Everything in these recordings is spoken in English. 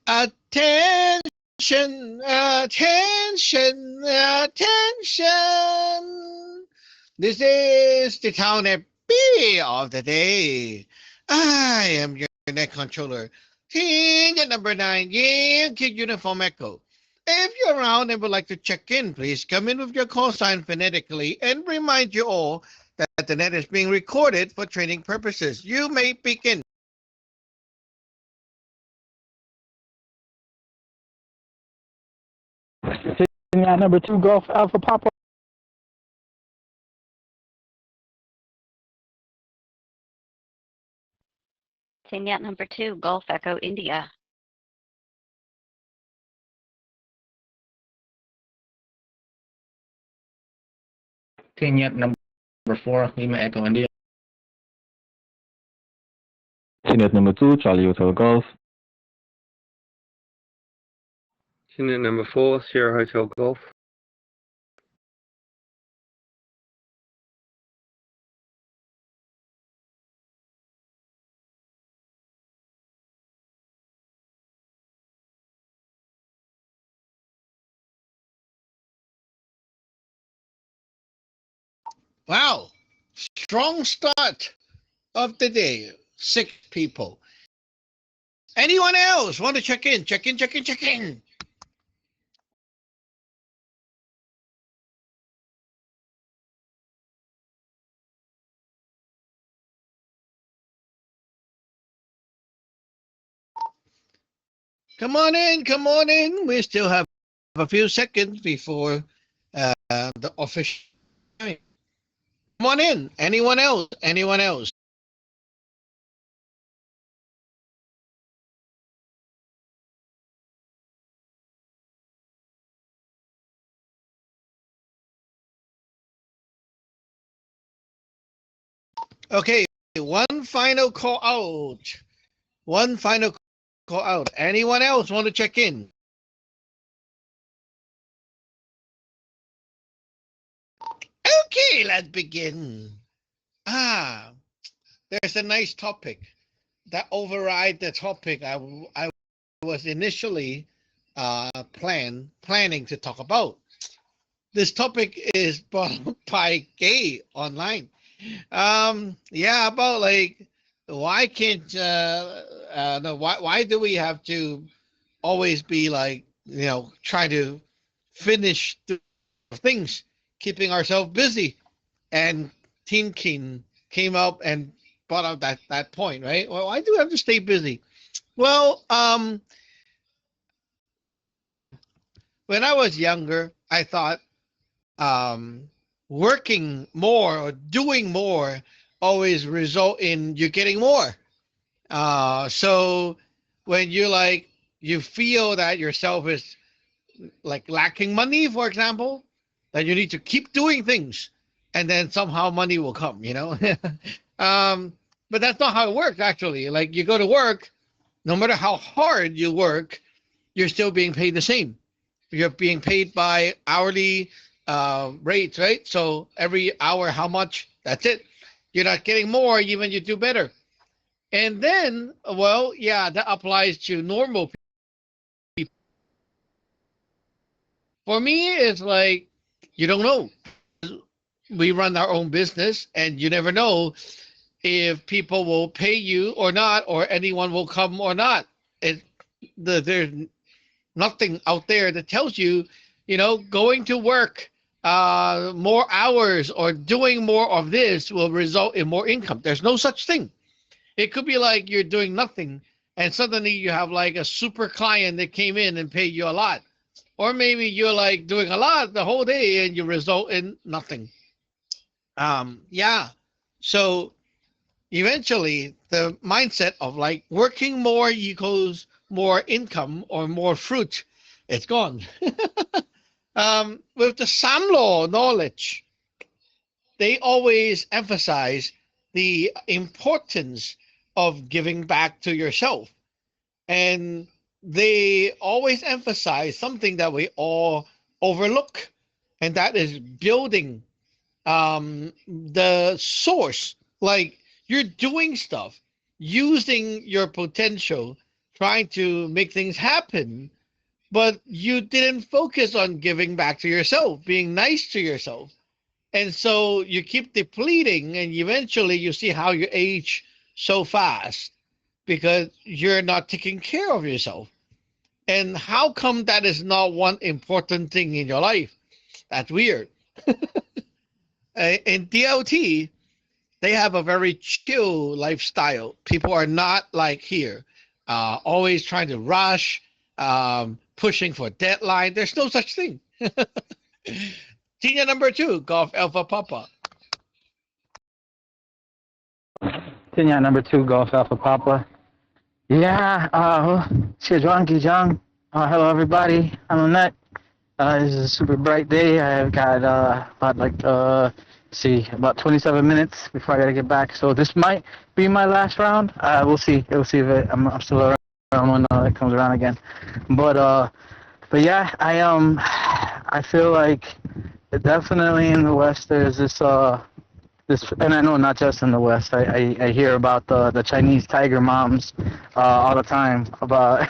Attention, attention, attention. This is the Town EP of the day. I am your net controller, King at number 9, Yankee Uniform Echo. If you're around and would like to check in, please come in with your call sign phonetically and remind you all that the net is being recorded for training purposes. You may begin. At number 2, Golf Alpha Papa. Senior number 2, Golf Echo India. Senior number 4, Lima Echo India. Senior number 2, Charlie Hotel Golf. Senior number 4, Sierra Hotel Golf. Wow, strong start of the day. 6 people. Anyone else want to check in? Check in, check in, check in. Come on in, come on in. We still have a few seconds before the official. Come on in. Anyone else? Anyone else? Okay, one final call out. One final call out. Anyone else want to check in? Okay, let's begin. There's a nice topic that override the topic I was initially planning to talk about. This topic is brought up by Gay online. Yeah, about like why can't no, why do we have to always be like, you know, try to finish things, keeping ourselves busy? And Teen King came up and brought up that point, right? Well, why do we have to stay busy? Well, when I was younger, I thought working more or doing more always result in you getting more. So when you feel that yourself is like lacking money, for example, that you need to keep doing things, and then somehow money will come, you know. But that's not how it works, actually. Like, you go to work, no matter how hard you work, you're still being paid the same. You're being paid by hourly rates, right? So every hour, how much? That's it. You're not getting more, even you do better. And then, well, yeah, that applies to normal people. For me, it's like, you don't know. We run our own business, and you never know if people will pay you or not, or anyone will come or not. There's nothing out there that tells you, you know, going to work more hours or doing more of this will result in more income. There's no such thing. It could be like you're doing nothing, and suddenly you have like a super client that came in and paid you a lot. Or maybe you're like doing a lot the whole day and you result in nothing. Yeah. So eventually the mindset of like working more equals more income or more fruit, it's gone. With the Samlo knowledge, they always emphasize the importance of giving back to yourself. And they always emphasize something that we all overlook, and that is building the source. Like, you're doing stuff using your potential trying to make things happen, but you didn't focus on giving back to yourself, being nice to yourself. And so you keep depleting, and eventually you see how you age so fast because you're not taking care of yourself. And how come that is not one important thing in your life? That's weird. In DLT, they have a very chill lifestyle. People are not like here, always trying to rush, pushing for deadline. There's no such thing. Senior number 2, Golf Alpha Papa. Yacht number 2, Golf Alpha Papa. Yeah, Xie Gijang. Hello, everybody. I'm Annette. This is a super bright day. I've got about 27 minutes before I gotta get back. So this might be my last round. We'll see. We'll see if I'm still around when it comes around again. But yeah, I feel like definitely in the West there's this, and I know not just in the West. I hear about the Chinese tiger moms all the time. About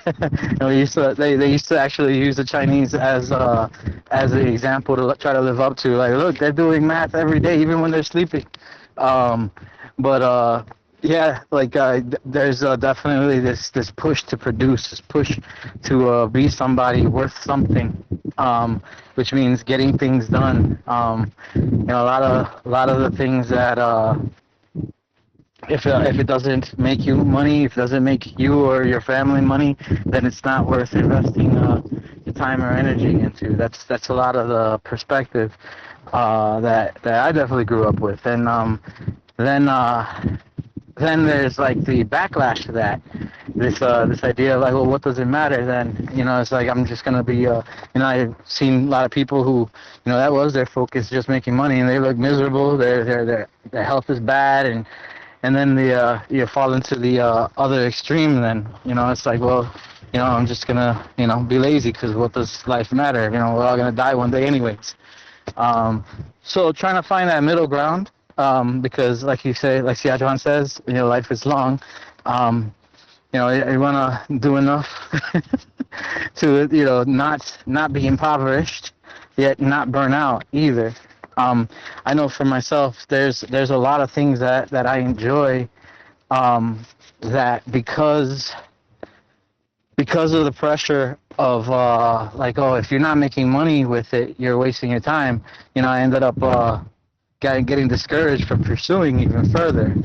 they used to actually use the Chinese as an example to try to live up to. Like, look, they're doing math every day, even when they're sleeping. Yeah, like there's definitely this push to produce, this push to be somebody worth something, which means getting things done. A lot of the things that if it doesn't make you money, if it doesn't make you or your family money, then it's not worth investing your time or energy into. That's a lot of the perspective that I definitely grew up with, and then there's like the backlash to that. This idea of like, well, what does it matter then? It's like I'm just gonna be I've seen a lot of people who, that was their focus, just making money, and they look miserable. Their health is bad, and then you fall into the other extreme. Then it's like, well, I'm just gonna be lazy because what does life matter? We're all gonna die one day anyways. So trying to find that middle ground. Because like you say, like Siajuan says, life is long. You want to do enough to, not be impoverished, yet not burn out either. I know for myself, there's a lot of things that I enjoy, that because of the pressure of if you're not making money with it, you're wasting your time. I ended up getting discouraged from pursuing even further.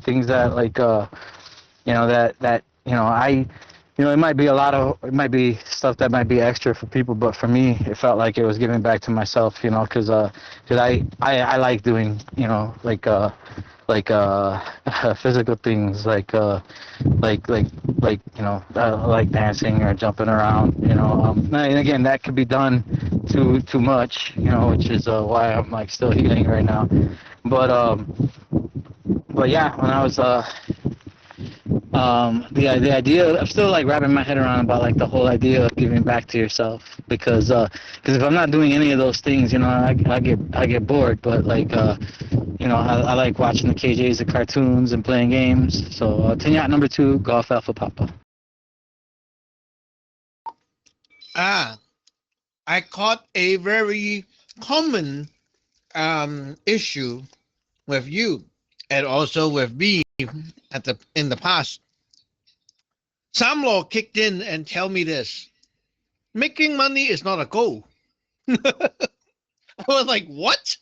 Things that it might be stuff that might be extra for people, but for me, it felt like it was giving back to myself. Because I like doing physical things like dancing or jumping around. And again, that could be done too much. Which is why I'm still healing right now. But yeah, when I was the idea, I'm still wrapping my head around about the whole idea of giving back to yourself, because if I'm not doing any of those things, I get bored. But I like watching the KJs, the cartoons, and playing games. So Yacht number 2, Golf Alpha Papa. I caught a very common issue with you and also with me in the past. Sam Law kicked in and tell me this: making money is not a goal. I was like, what?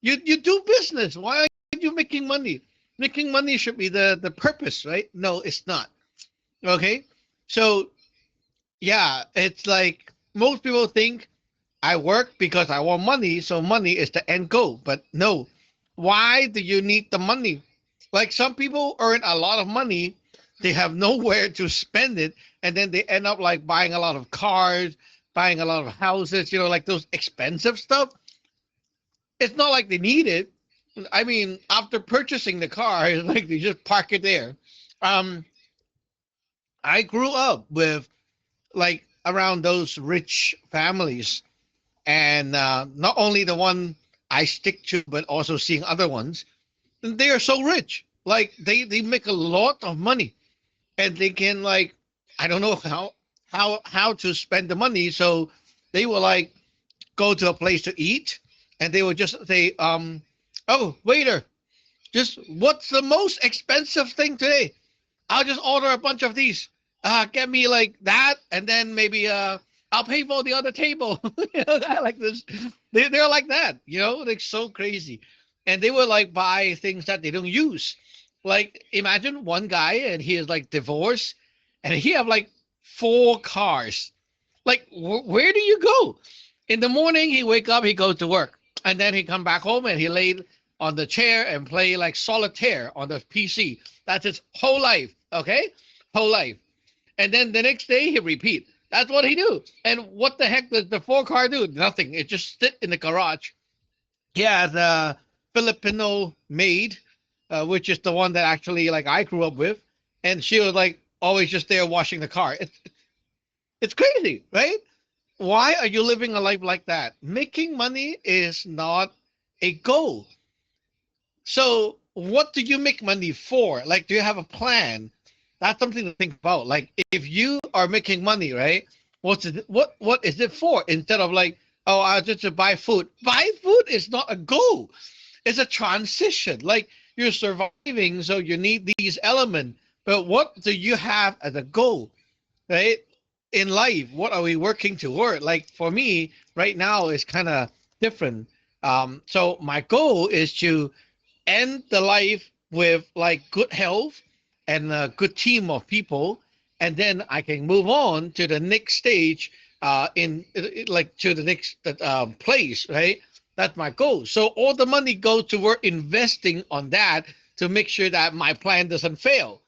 You do business. Why are you making money? Making money should be the purpose, right? No, it's not. Okay? So, yeah, it's like most people think I work because I want money, so money is the end goal. But no, why do you need the money? Like, some people earn a lot of money, they have nowhere to spend it, and then they end up buying a lot of cars, buying a lot of houses, those expensive stuff. It's not like they need it. I mean, after purchasing the car, it's like they just park it there. I grew up with around those rich families, and not only the one I stick to, but also seeing other ones. And they are so rich. They make a lot of money, and they can I don't know how to spend the money. So they will like go to a place to eat, and they would just say, oh waiter, just what's the most expensive thing today? I'll just order a bunch of these. Get me like that, and then maybe I'll pay for the other table. I like this. They're like that, they're so crazy. And they will like buy things that they don't use. Like imagine one guy and he is like divorced and he have like 4 cars. Like where do you go? In the morning he wake up, he goes to work, and then he come back home and he laid on the chair and play like solitaire on the PC. That's his whole life. Okay, whole life. And then the next day he repeat. That's what he do. And what the heck does the 4 car do? Nothing. It just sit in the garage. He has a Filipino maid, which is the one that actually like I grew up with, and she was like always just there washing the car. It's crazy, right? Why are you living a life like that? Making money is not a goal. So what do you make money for? Like, do you have a plan? That's something to think about. Like, if you are making money, right? What is it for? Instead of like, oh, I just to buy food. Buy food is not a goal. It's a transition. Like you're surviving, so you need these elements. But what do you have as a goal, right? In life, what are we working toward? Like for me, right now is kind of different. So my goal is to end the life with like good health and a good team of people, and then I can move on to the next stage, in like to the next place, right? That's my goal. So all the money goes toward investing on that to make sure that my plan doesn't fail,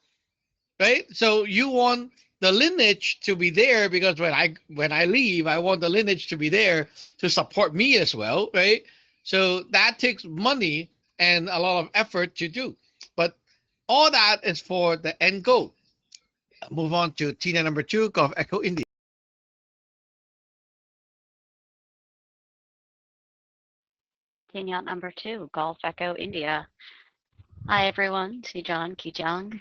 right? So you want the lineage to be there because when I leave, I want the lineage to be there to support me as well, right? So that takes money and a lot of effort to do. But all that is for the end goal. Move on to Tina number 2, Golf Echo India. Team Yacht number 2, Golf Echo India. Hi everyone, Sijan Kijang.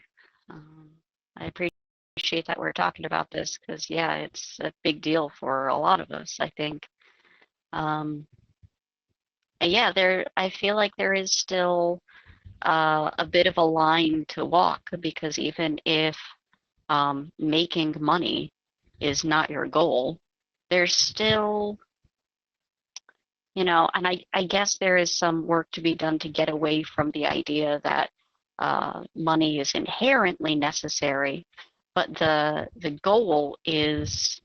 I appreciate that we're talking about this because yeah, it's a big deal for a lot of us, I think. Yeah, I feel like there is still a bit of a line to walk because even if making money is not your goal, there's still, and I guess there is some work to be done to get away from the idea that money is inherently necessary, but the goal is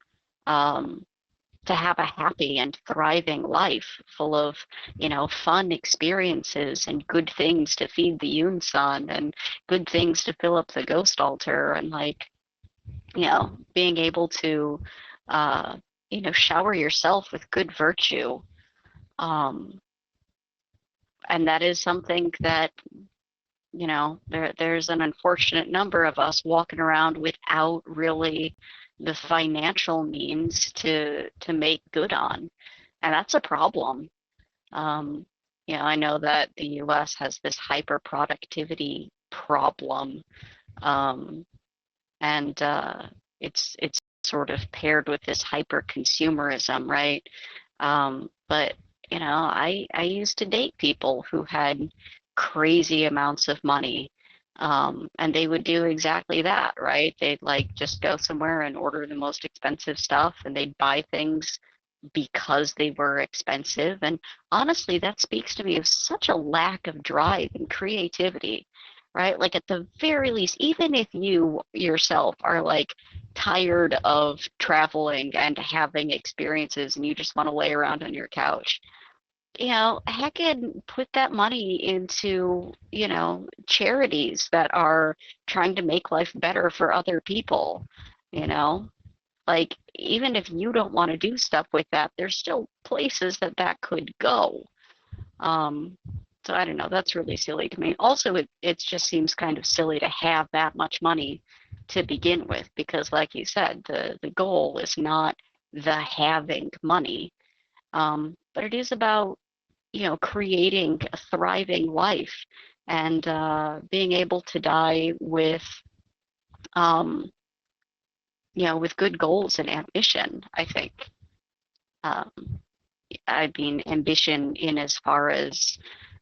to have a happy and thriving life full of, fun experiences and good things to feed the Yoon Sun and good things to fill up the ghost altar and like, being able to, shower yourself with good virtue. And that is something that, there's an unfortunate number of us walking around without really the financial means to make good on, and that's a problem. I know that the U.S. has this hyper productivity problem, and it's sort of paired with this hyper consumerism, right? But I used to date people who had crazy amounts of money. And they would do exactly that, right? They'd like just go somewhere and order the most expensive stuff and they'd buy things because they were expensive. And honestly, that speaks to me of such a lack of drive and creativity, right? Like at the very least, even if you yourself are like tired of traveling and having experiences and you just want to lay around on your couch, heck, and put that money into, charities that are trying to make life better for other people, like even if you don't want to do stuff with that, there's still places that could go. So I don't know, that's really silly to me. Also, it just seems kind of silly to have that much money to begin with, because like you said, the goal is not the having money, but it is about creating a thriving life and being able to die with, with good goals and ambition, I think. Um, I mean, ambition in as far as,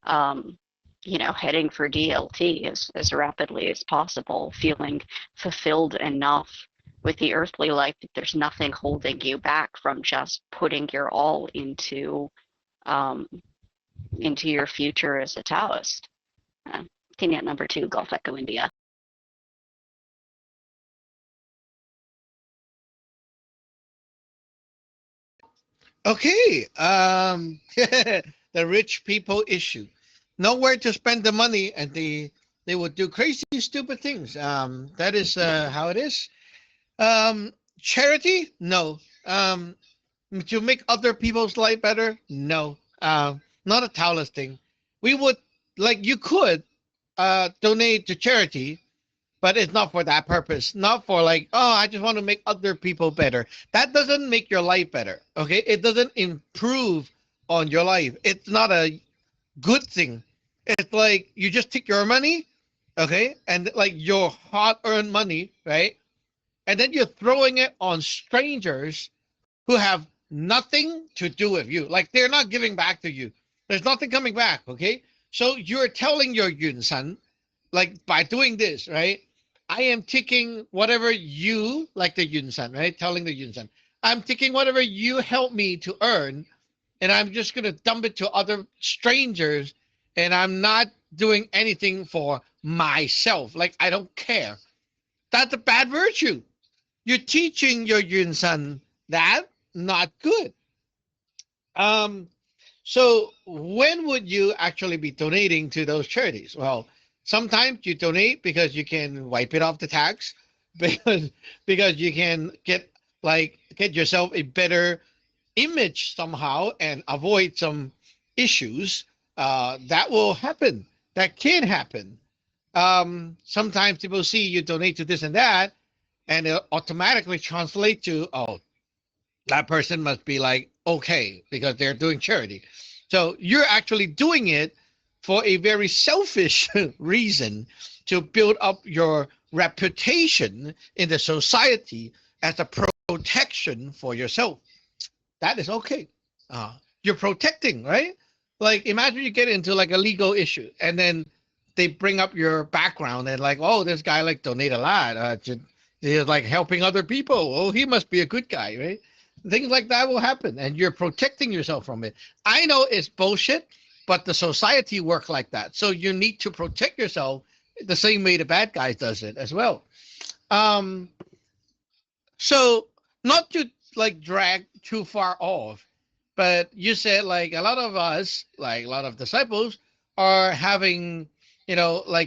heading for DLT as rapidly as possible, feeling fulfilled enough with the earthly life that there's nothing holding you back from just putting your all um, into your future as a Taoist. Opinion number 2, Gulf Echo India. Okay. The rich people issue. Nowhere to spend the money, and they would do crazy, stupid things. That is how it is. Charity? No. To make other people's life better? No. Not a Taoist thing. We would you could donate to charity, but it's not for that purpose. Not for oh, I just want to make other people better. That doesn't make your life better. Okay, it doesn't improve on your life. It's not a good thing. It's like you just take your money, okay, and your hard-earned money, right, and then you're throwing it on strangers who have nothing to do with you. Like they're not giving back to you. There's nothing coming back. Okay, so you're telling your Yun San, by doing this, right? I am taking whatever you, like the Yun San, right? Telling the Yun San, I'm taking whatever you help me to earn, and I'm just gonna dump it to other strangers, and I'm not doing anything for myself. Like I don't care. That's a bad virtue. You're teaching your Yun San that, not good. So when would you actually be donating to those charities? Well, sometimes you donate because you can wipe it off the tax, because you can get yourself a better image somehow and avoid some issues. That will happen. That can happen. Sometimes people see you donate to this and that, and it automatically translate to, oh, that person must be okay because they're doing charity. So you're actually doing it for a very selfish reason, to build up your reputation in the society as a protection for yourself. That is okay. You're protecting, right? Imagine you get into a legal issue, and then they bring up your background and oh, this guy donate a lot. He's helping other people. Oh, he must be a good guy, right? Things like that will happen, and you're protecting yourself from it. I know it's bullshit, but the society work like that. So you need to protect yourself the same way the bad guys does it as well. So not to drag too far off, but you said a lot of us, a lot of disciples are having,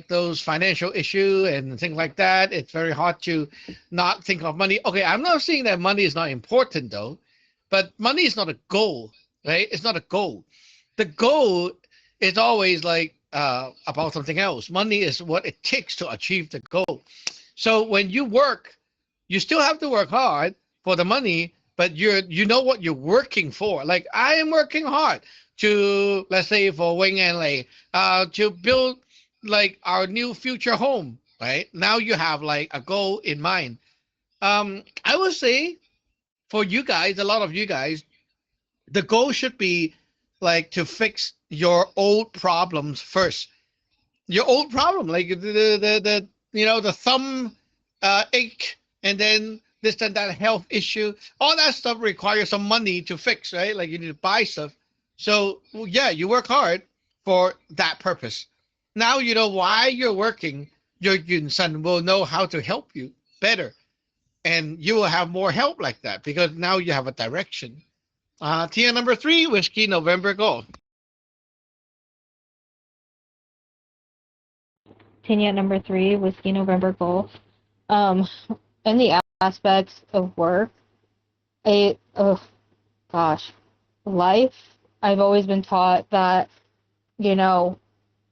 those financial issue and things like that. It's very hard to not think of money. Okay, I'm not saying that money is not important though, but money is not a goal, right? It's not a goal. The goal is always about something else. Money is what it takes to achieve the goal. So when you work, you still have to work hard for the money, but you know what you're working for. I am working hard to, let's say, for Wing and Lei, to build our new future home, right? Now you have a goal in mind. I would say for you guys, a lot of you guys, the goal should be to fix your old problems first. Your old problem, the thumb ache, and then this and that health issue. All that stuff requires some money to fix, right? You need to buy stuff. So yeah, you work hard for that purpose. Now you know why you're working. Your Yun San will know how to help you better, and you will have more help like that because now you have a direction. Tier number 3, Whiskey November Golf. Opinion number 3, Whiskey November Golf. In the aspects of work, life, I've always been taught that,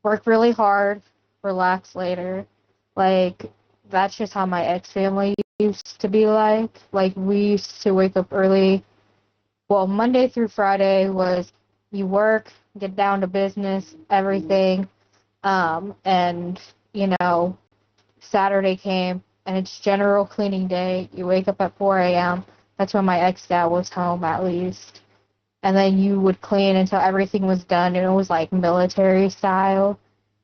work really hard, relax later. That's just how my ex-family used to be like. We used to wake up early. Well, Monday through Friday was you work, get down to business, everything. And, Saturday came, and it's general cleaning day. You wake up at 4 a.m. That's when my ex-dad was home, at least. And then you would clean until everything was done, and it was like military style.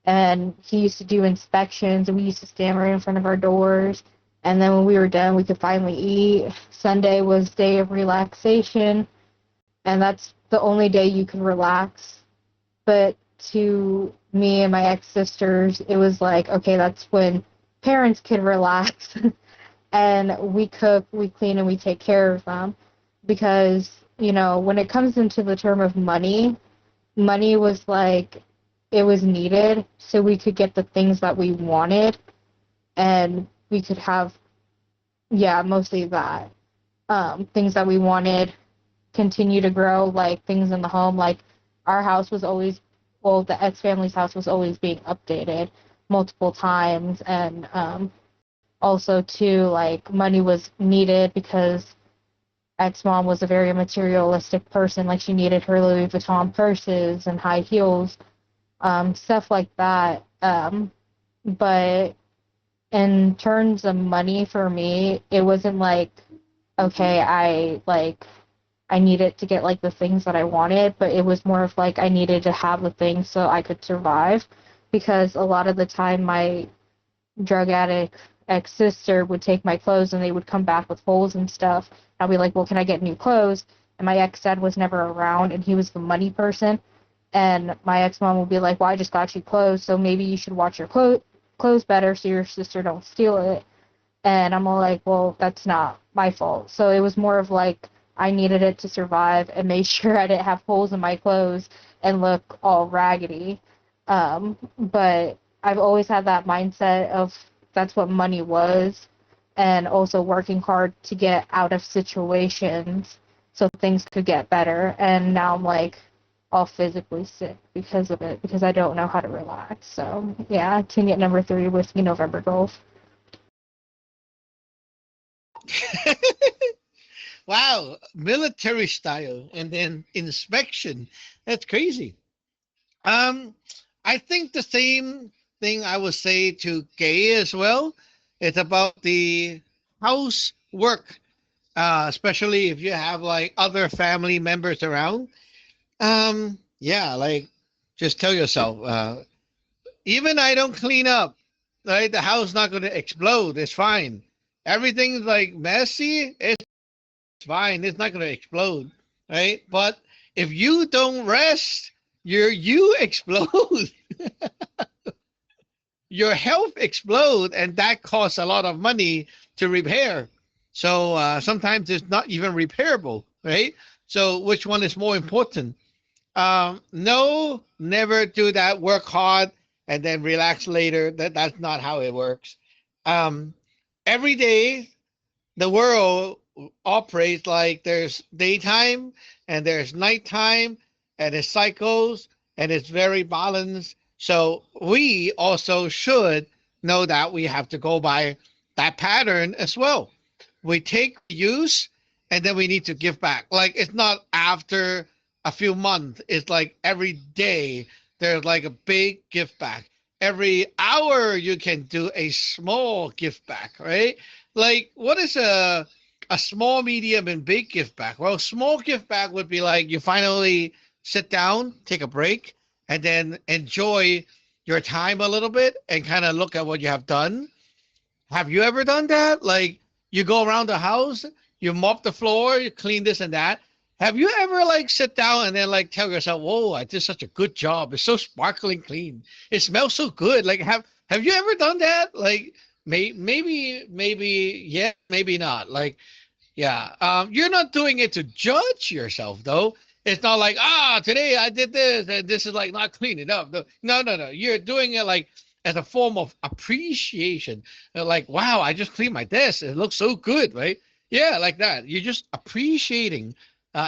And he used to do inspections, and we used to stand right in front of our doors. And then when we were done, we could finally eat. Sunday was day of relaxation, and that's the only day you can relax. But to me and my ex-sisters, it was like, okay, that's when parents can relax. And we cook, we clean, and we take care of them. Because, you know, when it comes into the term of money, money was like, it was needed so we could get the things that we wanted, and we could have, yeah, mostly that. Things that we wanted continue to grow, like things in the home. Like our house was always, well, the ex-family's house was always being updated multiple times. And also, too, like money was needed because ex-mom was a very materialistic person. Like she needed her Louis Vuitton purses and high heels, stuff like that. But in terms of money for me, it wasn't like, okay, I needed to get like the things that I wanted, but it was more of like I needed to have the things so I could survive. Because a lot of the time my drug addict ex-sister would take my clothes and they would come back with holes and stuff. I'll be like, well, can I get new clothes? And my ex-dad was never around, and he was the money person. And my ex-mom would be like, well, I just got you clothes, so maybe you should watch your clothes better so your sister don't steal it. And I'm all like, well, that's not my fault. So it was more of like I needed it to survive and make sure I didn't have holes in my clothes and look all raggedy. But I've always had that mindset of that's what money was, and also working hard to get out of situations so things could get better. And now I'm like all physically sick because of it, because I don't know how to relax. So yeah, King at number 3, Whiskey November Golf. Wow, military style and then inspection. That's crazy. Um, I think the same thing I would say to Gay as well. It's about the housework, especially if you have like other family members around. Yeah, like just tell yourself, even I don't clean up, right? The house not going to explode. It's fine. Everything's like messy. It's fine. It's not going to explode, right? But if you don't rest, you explode. Your health explode, and that costs a lot of money to repair. So sometimes it's not even repairable, right? So which one is more important? No, never do that. Work hard and then relax later. That's not how it works. Um, every day, the world operates like there's daytime and there's nighttime, and it cycles and it's very balanced. So we also should know that we have to go by that pattern as well. We take use and then we need to give back. Like it's not after a few months, it's like every day there's like a big give back. Every hour you can do a small gift back, right? Like what is a small, medium, and big gift back? Well, small gift back would be like you finally sit down, take a break, and then enjoy your time a little bit and kind of look at what you have done. Have you ever done that? Like you go around the house, you mop the floor, you clean this and that. Have you ever like sit down and then like tell yourself, "Whoa, I did such a good job. It's so sparkling clean. It smells so good." Like have you ever done that? Like maybe yeah, maybe not. Like yeah, you're not doing it to judge yourself though. It's not like today I did this and this is like not clean enough. No. You're doing it like as a form of appreciation. Like wow, I just cleaned my desk. It looks so good, right? Yeah, like that. You're just appreciating,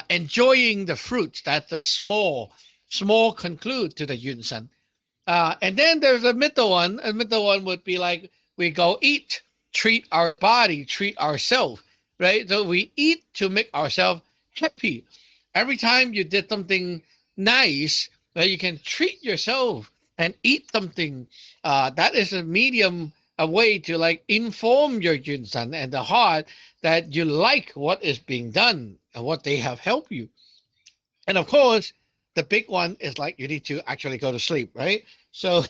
enjoying the fruits that the small conclude to the yunsan. And then there's a middle one. A middle one would be like we go eat, treat our body, treat ourselves, right? So we eat to make ourselves happy. Every time you did something nice, you can treat yourself and eat something. That is a medium a way to like inform your Junsan and the heart that you like what is being done and what they have helped you. And of course, the big one is like you need to actually go to sleep, right? So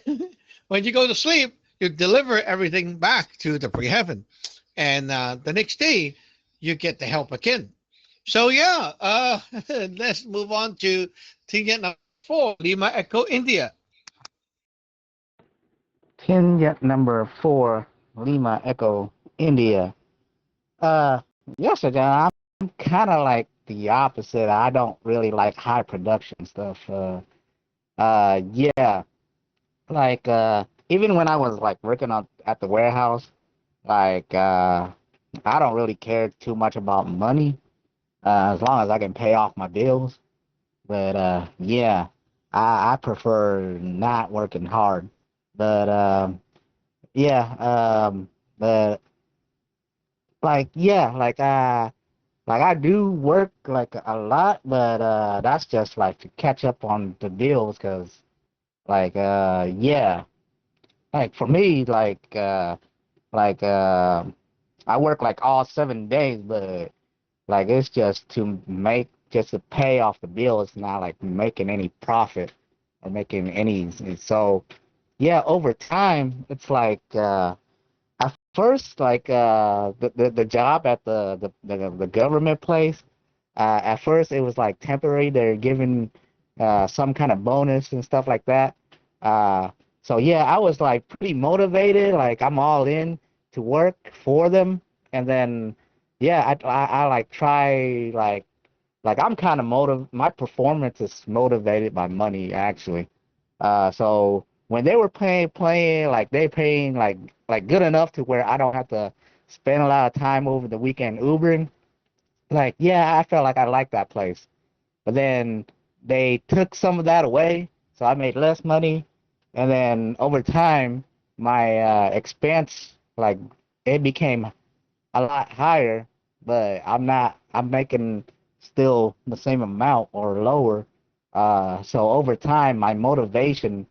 when you go to sleep, you deliver everything back to the pre-heaven, and the next day you get the help again. So yeah, let's move on to Tingyan number 4, Lima Echo India. Kenya number 4, Lima Echo, India. Uh, yes, John, I'm kind of like the opposite. I don't really like high production stuff. Yeah, like even when I was like working on at the warehouse, like I don't really care too much about money, as long as I can pay off my bills. But yeah, I prefer not working hard. But yeah, but like yeah, like I do work like a lot, but that's just like to catch up on the bills, cause like yeah, like for me like I work like all 7 days, but like it's just to make just to pay off the bill. It's not like making any profit or making any. So yeah, over time, it's like at first like the job at the government place. At first, it was like temporary. They're giving some kind of bonus and stuff like that. Uh, so yeah, I was like pretty motivated. Like I'm all in to work for them, and then yeah, I like try like I'm kind of My performance is motivated by money actually. So when they were playing like they paying like good enough to where I don't have to spend a lot of time over the weekend Ubering. Like, yeah, I felt like I liked that place. But then they took some of that away, so I made less money. And then over time, my expense, like, it became a lot higher, but I'm making still the same amount or lower. So over time, my motivation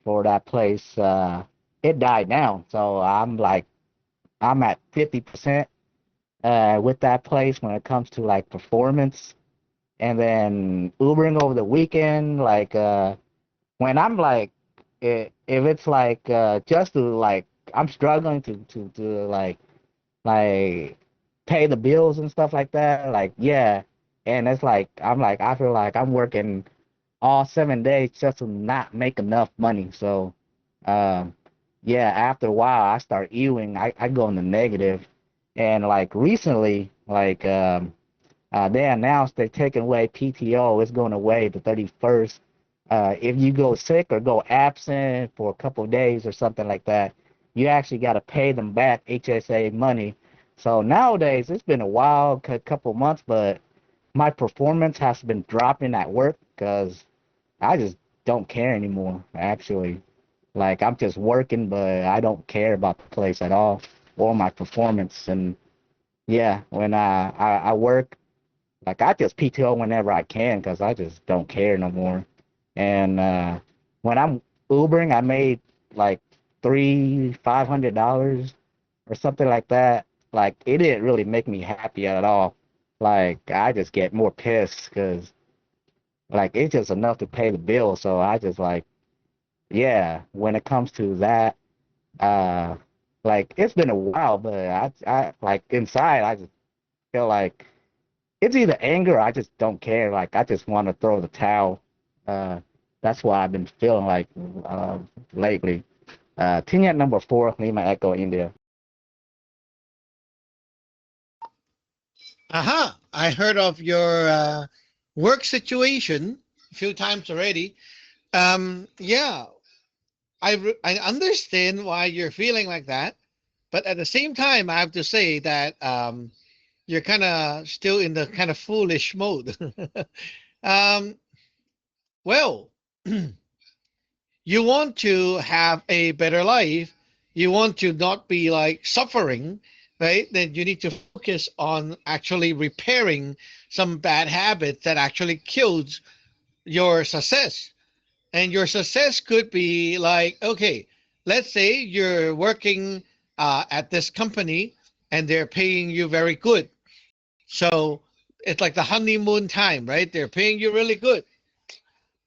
for that place, it died down. So I'm at 50% with that place when it comes to like performance. And then Ubering over the weekend, like when I'm like, if it's like just to like, I'm struggling to like pay the bills and stuff like that. Like yeah, and it's like I feel like I'm working all 7 days just to not make enough money. So um, yeah, after a while I start ewing. I go in the negative, and like recently, like they announced they're taking away PTO. It's going away the 31st. If you go sick or go absent for a couple of days or something like that, you actually got to pay them back HSA money. So nowadays, it's been a while, couple months, but my performance has been dropping at work because I just don't care anymore, actually. Like, I'm just working, but I don't care about the place at all or my performance. And yeah, when I work, like I just PTO whenever I can because I just don't care no more. And when I'm Ubering, I made like $500 or something like that. Like it didn't really make me happy at all. Like I just get more pissed because like it's just enough to pay the bill. So I just like yeah. When it comes to that, uh, like it's been a while, but I like inside I just feel like it's either anger or I just don't care. Like I just want to throw the towel. Uh, that's what I've been feeling like lately. Team at number 4, Lima Echo, India. Aha, I heard of your work situation a few times already. Yeah, I understand why you're feeling like that, but at the same time, I have to say that you're kind of still in the kind of foolish mode. um, well, you want to have a better life, you want to not be like suffering, right? Then you need to focus on actually repairing some bad habits that actually kills your success. And your success could be like, okay, let's say you're working at this company and they're paying you very good. So it's like the honeymoon time, right? They're paying you really good.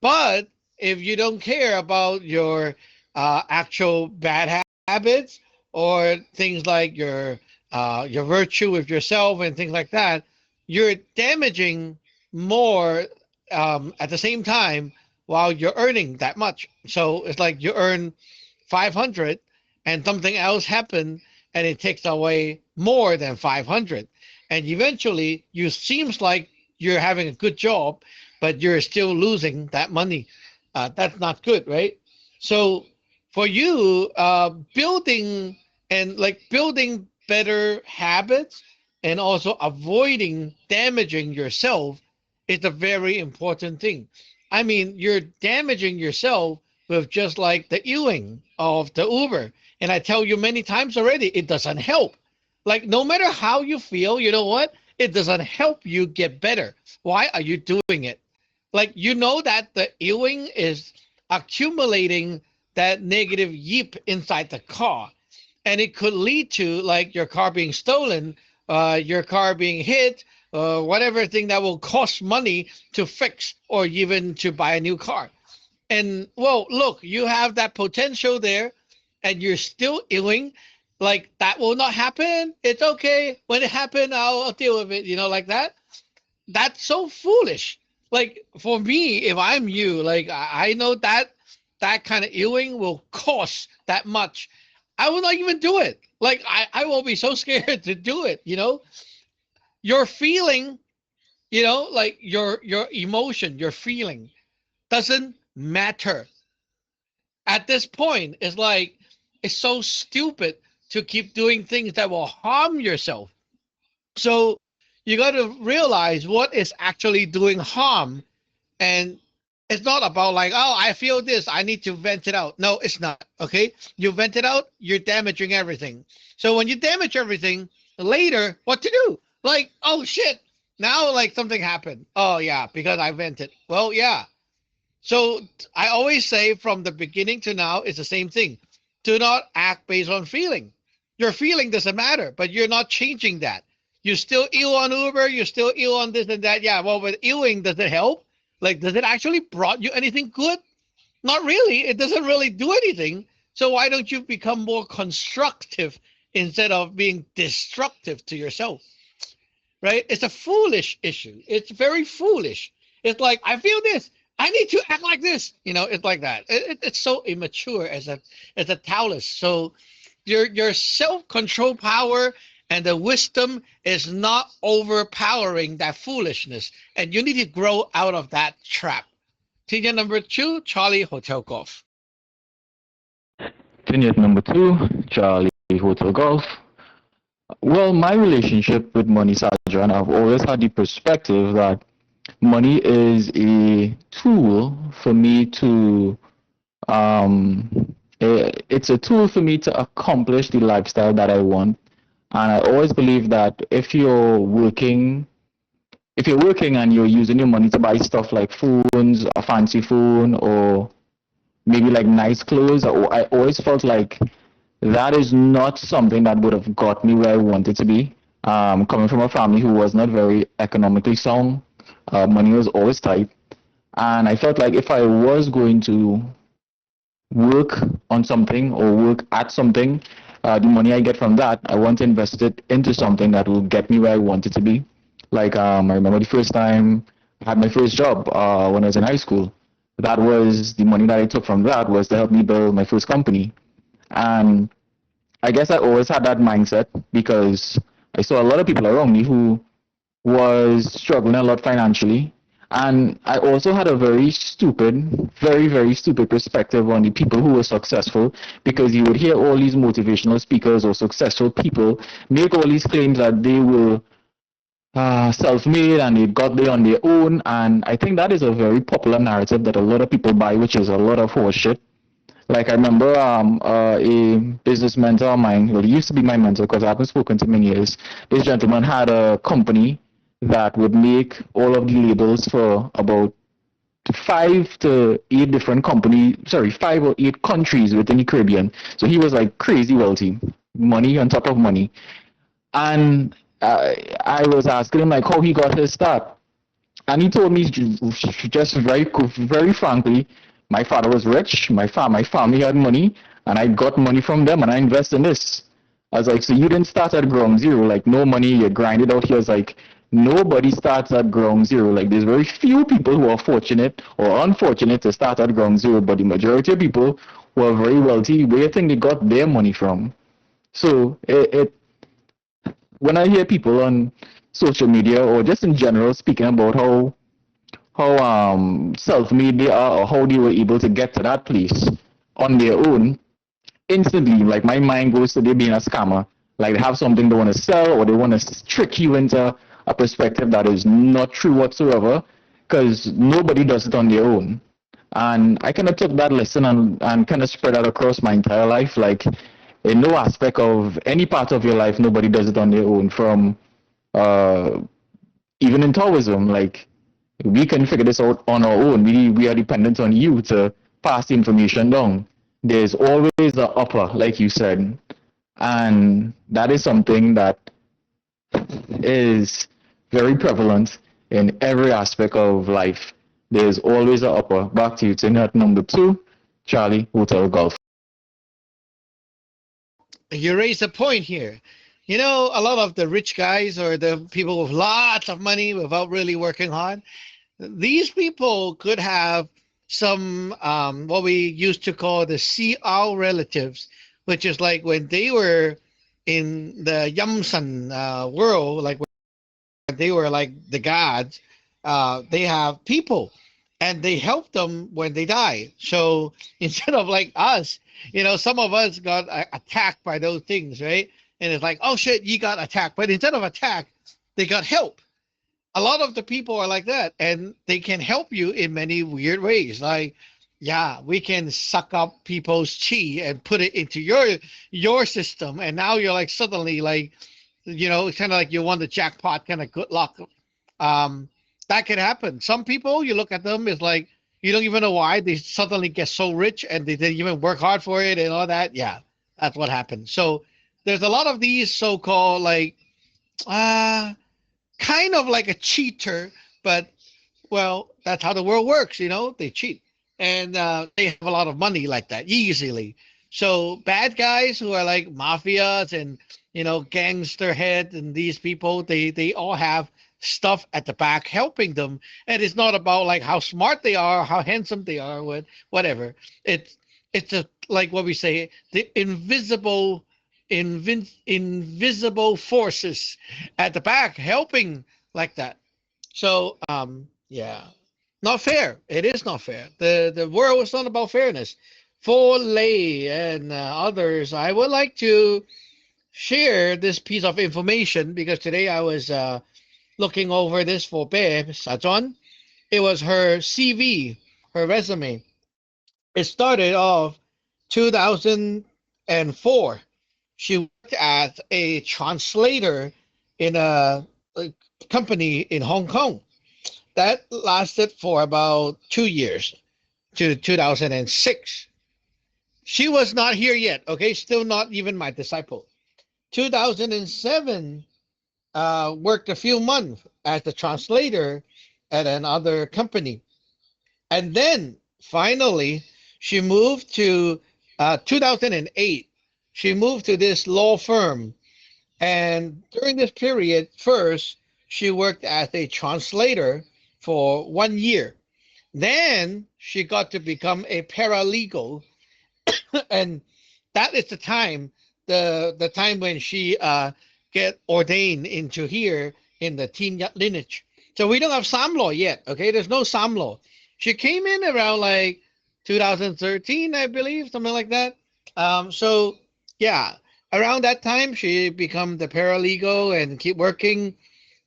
But if you don't care about your actual bad habits or things like your virtue with yourself and things like that, you're damaging more at the same time while you're earning that much. So it's like you earn 500 and something else happened and it takes away more than 500. And eventually you seems like you're having a good job, but you're still losing that money. That's not good, right? So for you, building better habits and also avoiding damaging yourself is a very important thing. I mean, you're damaging yourself with just like the Ewing of the Uber. And I tell you many times already, it doesn't help. Like, no matter how you feel, you know what? It doesn't help you get better. Why are you doing it? Like, you know that the Ewing is accumulating that negative yip inside the car. And it could lead to like your car being stolen, your car being hit, whatever thing that will cost money to fix or even to buy a new car. And well, look, you have that potential there and you're still Ewing. Like, that will not happen. It's okay. When it happened, I'll deal with it, like that. That's so foolish. Like, for me, if I'm you, like, I know that kind of Ewing will cost that much. I will not even do it. Like, I will be so scared to do it, Your feeling, like your emotion, your feeling doesn't matter. At this point, it's like, it's so stupid to keep doing things that will harm yourself. So you got to realize what is actually doing harm. And it's not about like, oh, I feel this, I need to vent it out. No, it's not. Okay. You vent it out, you're damaging everything. So when you damage everything later, what to do? Like, oh shit, now like something happened. Oh yeah, because I vented. Well, yeah. So I always say from the beginning to now, it's the same thing. Do not act based on feeling. Your feeling doesn't matter, but you're not changing that. You still ill on Uber, you're still ill on this and that. Yeah, well, with Ewing, does it help? Like, does it actually brought you anything good? Not really. It doesn't really do anything. So why don't you become more constructive instead of being destructive to yourself? Right? It's a foolish issue. It's very foolish. It's like, I feel this. I need to act like this. It's like that. It's so immature as a Taoist. So your self-control power and the wisdom is not overpowering that foolishness. And you need to grow out of that trap. Tinya number 2, Charlie Hotel Golf. Tenet number 2, Charlie Hotel Golf. Well, my relationship with money, Sajjan, I've always had the perspective that money is a tool for me to it's a tool for me to accomplish the lifestyle that I want. And I always believe that if you're working and you're using your money to buy stuff like phones, a fancy phone, or maybe like nice clothes, I always felt like that is not something that would have got me where I wanted to be. Coming from a family who was not very economically sound, money was always tight. And I felt like if I was going to work on something or work at something, the money I get from that, I want to invest it into something that will get me where I wanted to be. Like, I remember the first time I had my first job when I was in high school. That was the money that I took from that was to help me build my first company. And I guess I always had that mindset because I saw a lot of people around me who was struggling a lot financially. And I also had a very stupid, very, very stupid perspective on the people who were successful, because you would hear all these motivational speakers or successful people make all these claims that they were self-made and they got there on their own. And I think that is a very popular narrative that a lot of people buy, which is a lot of horseshit. Like, I remember a business mentor of mine, well, he used to be my mentor because I haven't spoken to him in years. This gentleman had a company that would make all of the labels for about 5 to 8 countries within the Caribbean. So he was like crazy wealthy. money on top of money. And I was asking him like how he got his start, and he told me just very frankly, my father was rich, my family had money, and I got money from them, and I invest in this. I was like, so you didn't start at ground zero, like no money, you grind it out here. It's like nobody starts at ground zero. Like there's very few people who are fortunate or unfortunate to start at ground zero, but the majority of people who are very wealthy, where do you think they got their money from? So when I hear people on social media or just in general speaking about how self-made they are or how they were able to get to that place on their own, instantly, like my mind goes to they being a scammer. Like they have something they want to sell or they want to trick you into a perspective that is not true whatsoever, because nobody does it on their own. And I kind of took that lesson and kind of spread that across my entire life. Like in no aspect of any part of your life, nobody does it on their own. From even in Taoism, like we can figure this out on our own. We are dependent on you to pass the information down. There's always the upper, like you said, and that is something that is very prevalent in every aspect of life. There's always an upper. Back to you, Tinhat number 2, Charlie, Hotel Golf. You raise a point here. You know, a lot of the rich guys or the people with lots of money without really working hard, these people could have some what we used to call the CR relatives, which is like when they were in the Yamsan world, like when they were like the gods, they have people and they help them when they die. So instead of like us, you know, some of us got attacked by those things, right? And it's like, oh shit, you got attacked. But instead of attack, they got help. A lot of the people are like that, and they can help you in many weird ways. Like, yeah, we can suck up people's chi and put it into your system, and now you're like suddenly like, you know, it's kind of like you won the jackpot, kind of good luck. That can happen. Some people, you look at them, it's like you don't even know why they suddenly get so rich, and they didn't even work hard for it and all that. Yeah, that's what happens. So there's a lot of these so-called like kind of like a cheater, but well, that's how the world works, you know, they cheat. And they have a lot of money like that easily. So bad guys who are like mafias and, you know, gangster head and these people, they all have stuff at the back helping them. And it's not about like how smart they are, how handsome they are, whatever. It's a, like what we say, the invisible forces at the back helping like that. So yeah, not fair. It is not fair. The world is not about fairness. For Lei and others, I would like to share this piece of information because today I was looking over this for Babe Sajon. It was her CV, her resume. It started off 2004. She worked as a translator in a company in Hong Kong. That lasted for about 2 years to 2006. She was not here yet, okay? Still not even my disciple. 2007, worked a few months as a translator at another company. And then finally, she moved to 2008. She moved to this law firm. And during this period, first, she worked as a translator for 1 year. Then she got to become a paralegal. And that is the time when she get ordained into here in the Teen Yat lineage. So we don't have Sam law yet, okay? There's no Sam law. She came in around like 2013, I believe, something like that. So yeah, around that time she become the paralegal and keep working.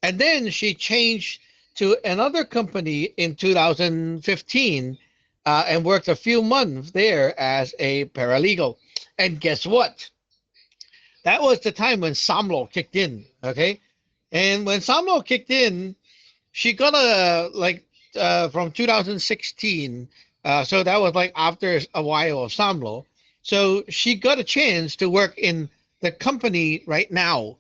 And then she changed to another company in 2015 and worked a few months there as a paralegal. And guess what? That was the time when Sam law kicked in, okay? And when Sam law kicked in, she got from 2016, so that was like after a while of Sam law. So she got a chance to work in the company right now,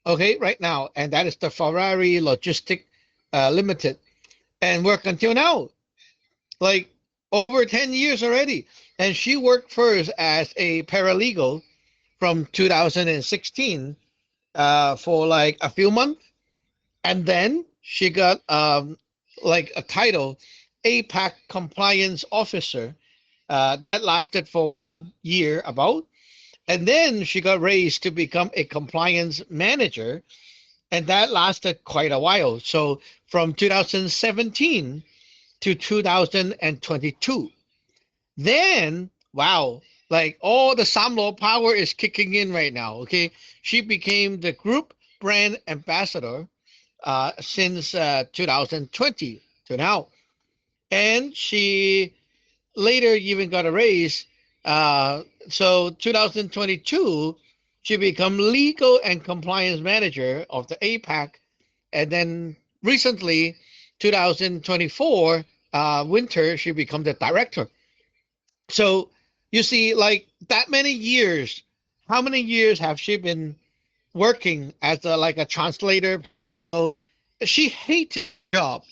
okay, right now, and that is the Ferrari Logistic Limited, and work until now, like over 10 years already. And she worked first as a paralegal from 2016 for like a few months, and then she got like a title, APAC Compliance Officer, that lasted for a year about, and then she got raised to become a compliance manager, and that lasted quite a while. So from 2017 to 2022. Then, wow, like all the Samlo power is kicking in right now. Okay, she became the group brand ambassador since 2020 to now, and she later even got a raise. So 2022, she become legal and compliance manager of the APAC, and then recently, 2024 winter, she become the director. So you see, like that many years, how many years have she been working as like a translator? So she hates the job,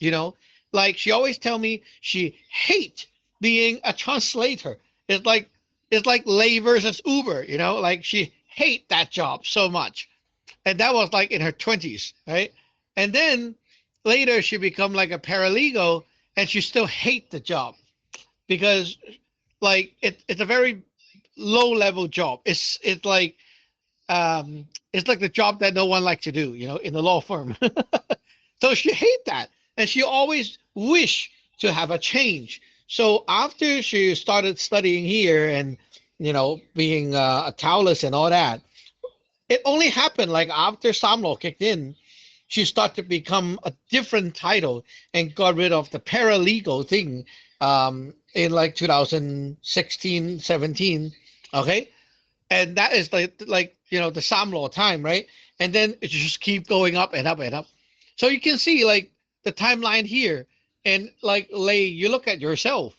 like she always tell me she hate being a translator. It's like it's like Lay versus Uber, like she hate that job so much. And that was like in her 20s, right? And then later she become like a paralegal, and she still hate the job because like it's a very low level job. It's like the job that no one likes to do, in the law firm. So she hate that, and she always wish to have a change. So after she started studying here and being a taoist and all that, it only happened like after Samlo kicked in, she started to become a different title and got rid of the paralegal thing in like 2016, 17. Okay. And that is like the Samlo time, right? And then it just keep going up and up and up. So you can see like the timeline here, and like Lay, you look at yourself.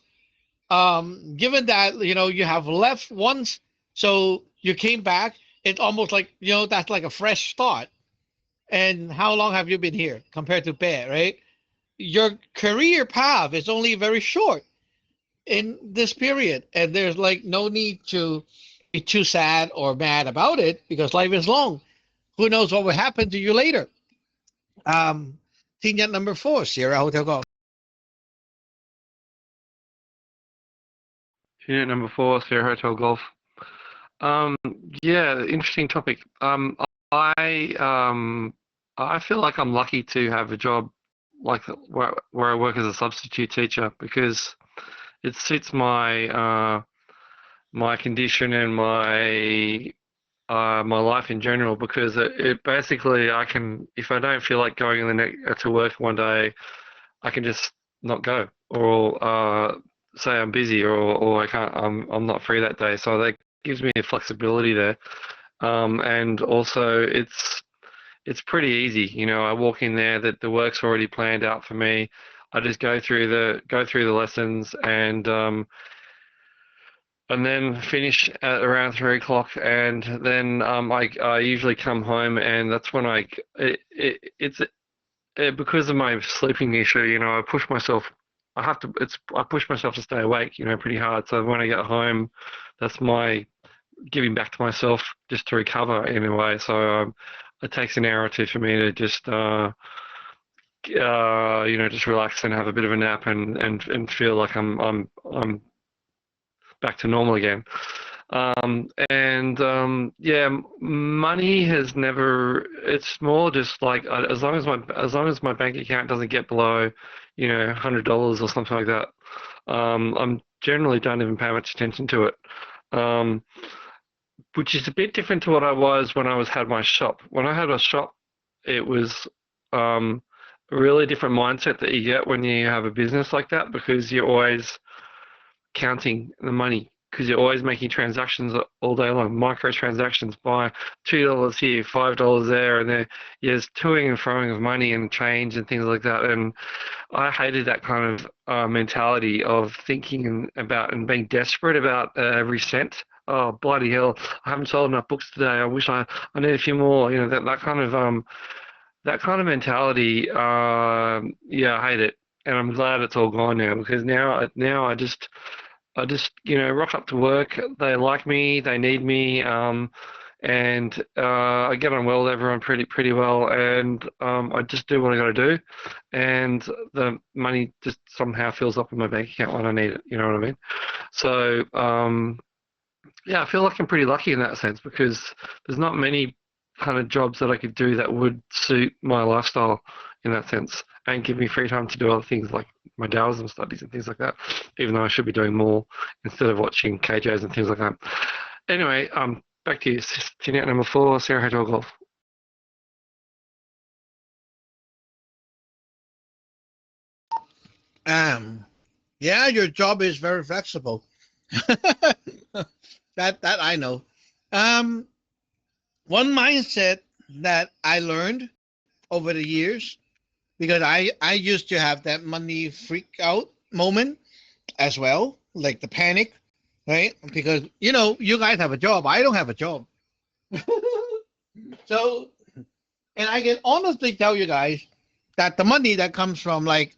Given that you have left once, so you came back, it's almost like that's like a fresh start. And how long have you been here compared to Bear, right? Your career path is only very short in this period, and there's like no need to be too sad or mad about it because life is long. Who knows what will happen to you later? Team number 4, Sierra Hotel Golf. Unit number 4, Sierra Hotel Golf. Yeah, interesting topic. I feel like I'm lucky to have a job like where I work as a substitute teacher because it suits my my condition and my life in general. Because it basically I can, if I don't feel like going to work one day, I can just not go, or say I'm busy, or I can't, I'm not free that day. So that gives me a flexibility there, and also it's pretty easy. I walk in there, that the work's already planned out for me. I just go through the lessons and then finish at around 3 o'clock, and then I usually come home, and that's when because of my sleeping issue, I push myself. I push myself to stay awake, pretty hard. So when I get home, that's my giving back to myself just to recover in a way. So it takes an hour or two for me to just just relax and have a bit of a nap and feel like I'm back to normal again. Yeah, money has never. It's more just like as long as my bank account doesn't get below, $100 or something like that. I'm generally don't even pay much attention to it. Which is a bit different to what I was when I had my shop. When I had a shop, it was a really different mindset that you get when you have a business like that, because you're always counting the money, because you're always making transactions all day long, micro transactions, buy $2 here, $5 there, and there's toing and froing of money and change and things like that. And I hated that kind of mentality of thinking about and being desperate about every cent. oh bloody hell, I haven't sold enough books today. I wish I need a few more. You know, that kind of mentality. Yeah, I hate it, and I'm glad it's all gone now, because now I just rock up to work. They like me, they need me, and I get on well with everyone pretty well, and I just do what I got to do, and the money just somehow fills up in my bank account when I need it. You know what I mean? So yeah, I feel like I'm pretty lucky in that sense, because there's not many kind of jobs that I could do that would suit my lifestyle in that sense, and give me free time to do other things like my Taoism studies and things like that, even though I should be doing more instead of watching KJs and things like that. Anyway, back to you. Tuniat number 4, Sarah Hotel Golf. Yeah, your job is very flexible. that I know. One mindset that I learned over the years, because I used to have that money freak out moment as well, like the panic, right? Because you guys have a job, I don't have a job. So, and I can honestly tell you guys that the money that comes from like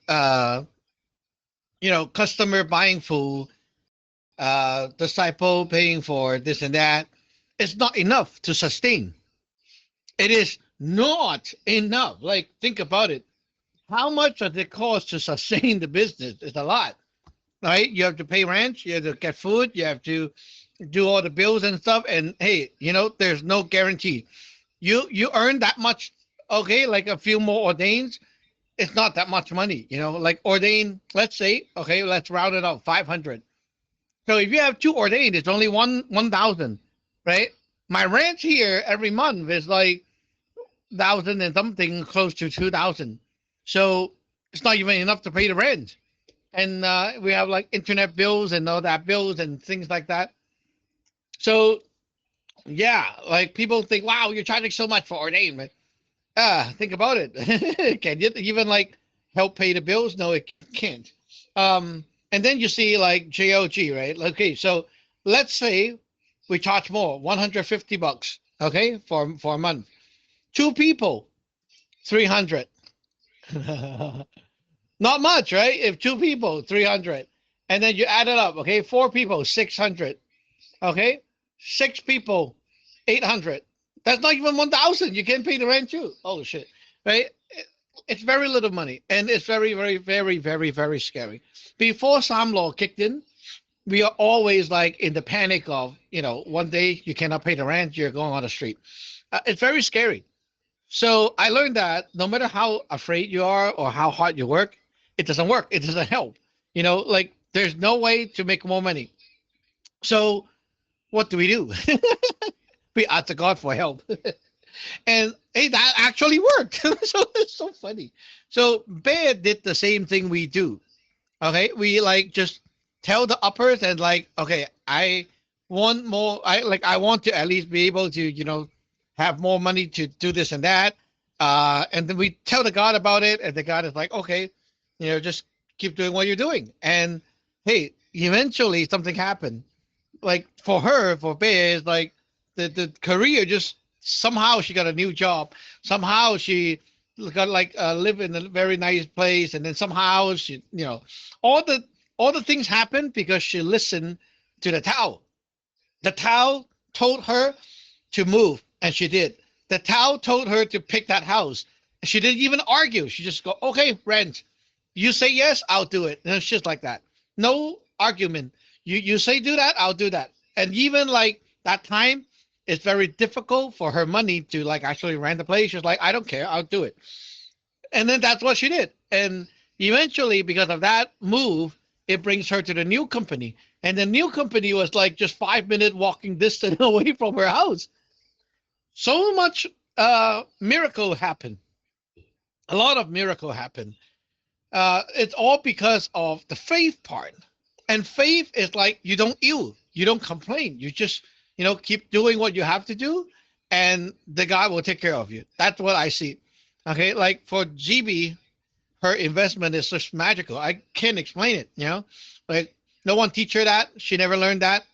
customer buying food, disciple paying for this and that, it's not enough to sustain. It is not enough. Like, think about it. How much does it cost to sustain the business? It's a lot, right? You have to pay rent, you have to get food, you have to do all the bills and stuff. And hey, there's no guarantee. You earn that much, okay, like a few more ordains, it's not that much money, like ordain, let's say, okay, let's round it up, 500. So if you have 2 ordained, it's only 1,000, right? My rent here every month is like 1,000 and something, close to 2,000. So it's not even enough to pay the rent. And we have like internet bills and all that bills and things like that. So yeah, like people think, wow, you're charging so much for ordainment. Think about it. Can you even like help pay the bills? No, it can't. And then you see like JOG, right? Okay, so let's say we charge more, $150, okay, for a month. 2 people, 300. Not much, right? If 2 people, 300, and then you add it up, okay, 4 people, 600, okay, 6 people, 800. That's not even 1,000. You can't pay the rent too. Oh shit, right? It's very little money, and it's very, very, very, very, very scary. Before Sam Law kicked in, we are always like in the panic of, one day you cannot pay the rent, you're going on the street. It's very scary. So I learned that no matter how afraid you are or how hard you work, it doesn't work. It doesn't help. Like there's no way to make more money. So what do? We ask to God for help. And hey, that actually worked. So it's so funny. So Bear did the same thing we do. Okay, we like just tell the uppers and like, okay, I want more. I want to at least be able to, have more money to do this and that. And then we tell the God about it, and the God is like, okay, just keep doing what you're doing. And hey, eventually something happened. Like for Bear, is like the career just somehow she got a new job. Somehow she got like live in a very nice place, and then somehow she, all the things happened because she listened to the Tao. The Tao told her to move, and she did. The Tao told her to pick that house, and she didn't even argue. She just go, okay, rent. You say yes, I'll do it. And it's just like that. No argument. You say do that, I'll do that. And even like that time, it's very difficult for her money to like actually rent the place. She's like, I don't care, I'll do it. And then that's what she did. And eventually, because of that move, it brings her to the new company. And the new company was like just 5-minute walking distance away from her house. So much miracle happened. A lot of miracle happened. It's all because of the faith part. And faith is like you don't complain. You just keep doing what you have to do, and the God will take care of you. That's what I see. Okay, like for GB, her investment is just magical. I can't explain it. Like no one teach her that. She never learned that.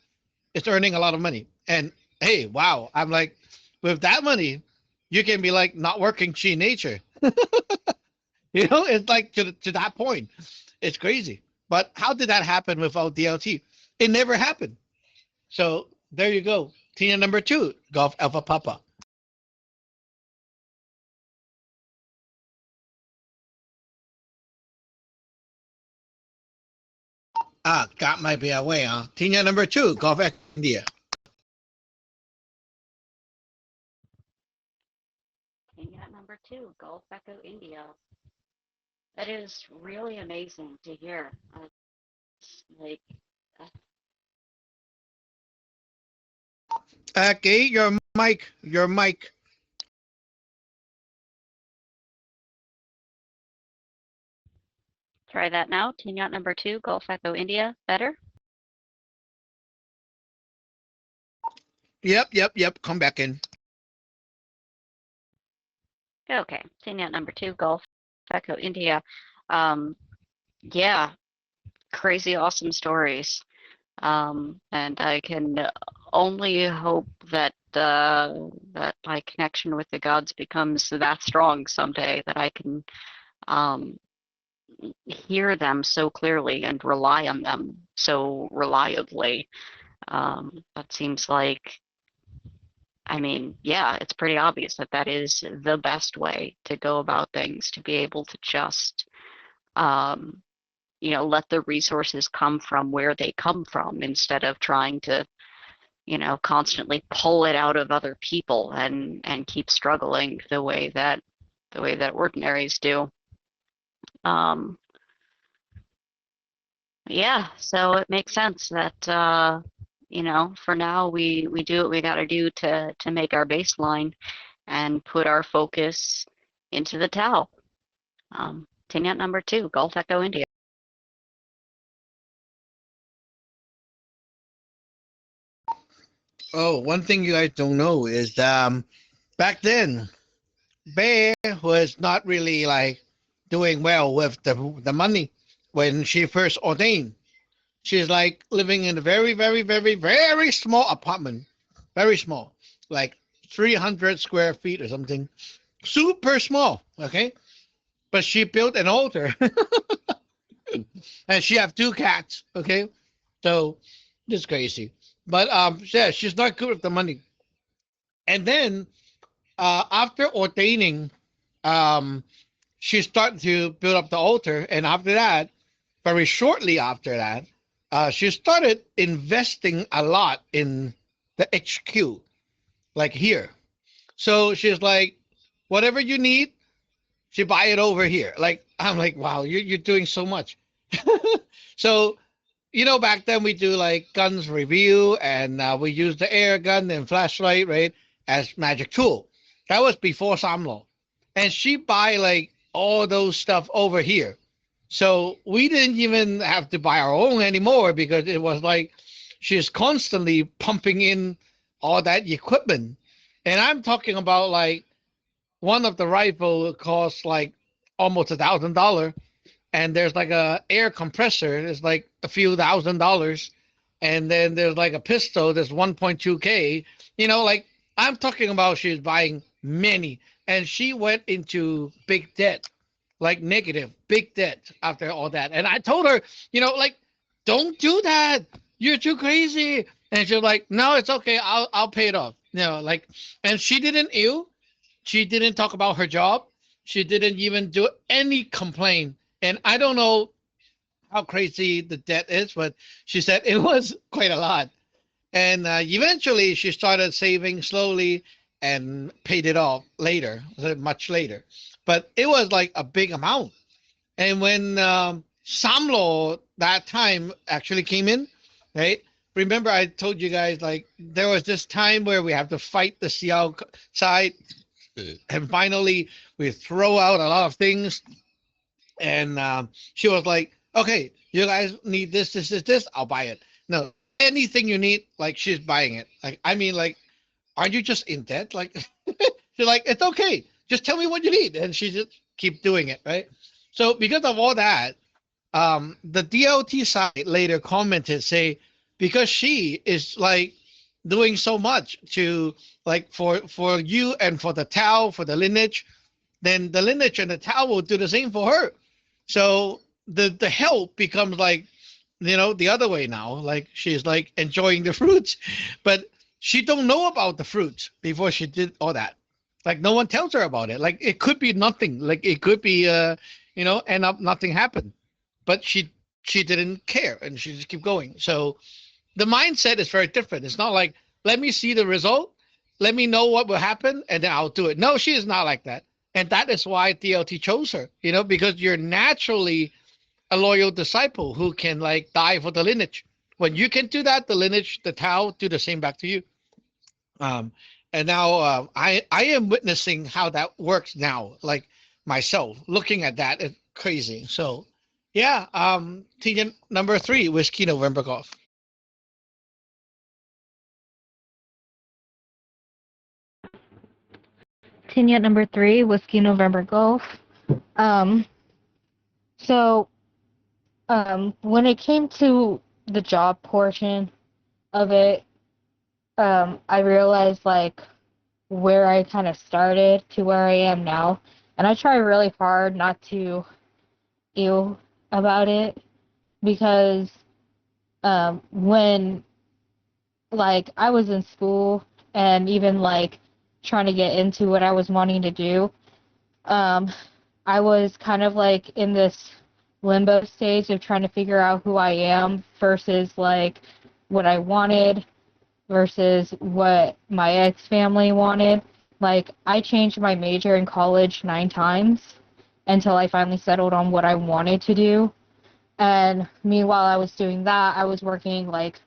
it's earning a lot of money. And hey, wow, I'm like, with that money, you can be like not working Chi nature. It's like to that point. It's crazy. But how did that happen without DLT? It never happened. So there you go. Tina number 2, Golf Alpha Papa. Got my be away, huh? Tina number 2, Golf Echo India. Kenya number 2, Gulf Echo India. That is really amazing to hear. It's like, Okay, your mic. try that now. Kenya number 2, Gulf Echo India. Better? Yep. Come back in. Okay. Kenya number 2, Gulf Echo India. Yeah, crazy awesome stories. And I can only hope that that my connection with the gods becomes that strong someday that I can hear them so clearly and rely on them so reliably. That seems like, I mean, yeah, it's pretty obvious that that is the best way to go about things, to be able to just let the resources come from where they come from instead of trying to, constantly pull it out of other people and keep struggling the way that ordinaries do. Yeah, so it makes sense that for now we do what we got to do to make our baseline and put our focus into the Tao. Tingnet number 2, Gulf Echo India. Oh, one thing you guys don't know is back then, Bear was not really like doing well with the money when she first ordained. She's like living in a very, very, very, very small apartment, very small, like 300 square feet or something, super small. Okay, but she built an altar, and she have 2 cats. Okay, so this is crazy. But yeah, she's not good with the money. And then after ordaining, um, she started to build up the altar, and after that, very shortly after that, she started investing a lot in the HQ, like here. So she's like, whatever you need, she buy it over here. Like I'm like, wow, you're doing so much. So back then we do like guns review, and we use the air gun and flashlight, right, as magic tool. That was before Samlo, and she buy like all those stuff over here. So we didn't even have to buy our own anymore because it was like she's constantly pumping in all that equipment. And I'm talking about like one of the rifle costs like almost $1,000, and there's like a air compressor. It's like a few $1,000s, and then there's like a pistol that's 1.2K. Like I'm talking about she's buying many, and she went into big debt, like negative big debt after all that. And I told her, like, don't do that. You're too crazy. And she's like, no, it's okay. I'll pay it off. Like, and she didn't ill. She didn't talk about her job. She didn't even do any complaint. And I don't know how crazy the debt is, but she said it was quite a lot. And eventually she started saving slowly and paid it off later, much later. But it was like a big amount. And when Samlo that time actually came in, right? Remember I told you guys like there was this time where we have to fight the Xiao side, and finally we throw out a lot of things. And she was like, okay, you guys need this, I'll buy it. No, anything you need, like she's buying it. Like, I mean, like, aren't you just in debt? Like, she's like, it's okay. Just tell me what you need. And she just keep doing it, right? So because of all that, the DLT side later commented, say, because she is like doing so much to like for you and for the Tao, for the lineage, then the lineage and the Tao will do the same for her. So the help becomes like, the other way now. Like she's like enjoying the fruits, but she don't know about the fruits before she did all that. Like no one tells her about it. Like it could be nothing. Like it could be end up nothing happened. But she didn't care and she just keep going. So the mindset is very different. It's not like, let me see the result, let me know what will happen, and then I'll do it. No, she is not like that. And that is why DLT chose her, because you're naturally a loyal disciple who can like die for the lineage. When you can do that, the lineage, the Tao do the same back to you. And now I am witnessing how that works now, like myself, looking at that, it's crazy. So yeah, team number 3, Whiskey November Golf. Tinha number 3, Whiskey November Golf. So when it came to the job portion of it, I realized like where I kind of started to where I am now, and I try really hard not to ill about it, because when like I was in school and even like trying to get into what I was wanting to do, I was kind of like in this limbo stage of trying to figure out who I am versus like what I wanted versus what my ex-family wanted. Like I changed my major in college 9 times until I finally settled on what I wanted to do. And meanwhile I was doing that, I was working like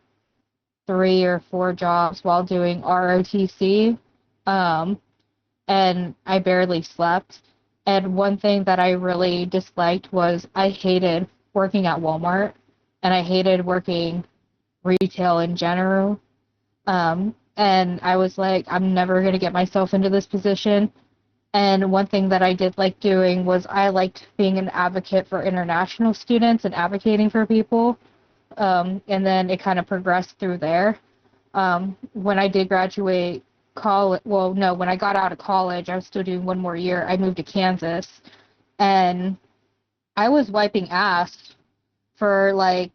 3 or 4 jobs while doing ROTC. And I barely slept. And one thing that I really disliked was I hated working at Walmart, and I hated working retail in general. And I was like, I'm never going to get myself into this position. And one thing that I did like doing was I liked being an advocate for international students and advocating for people. And then it kind of progressed through there. When I did graduate college, well, no, when I got out of college, I was still doing 1 more year. I moved to Kansas, and I was wiping ass for like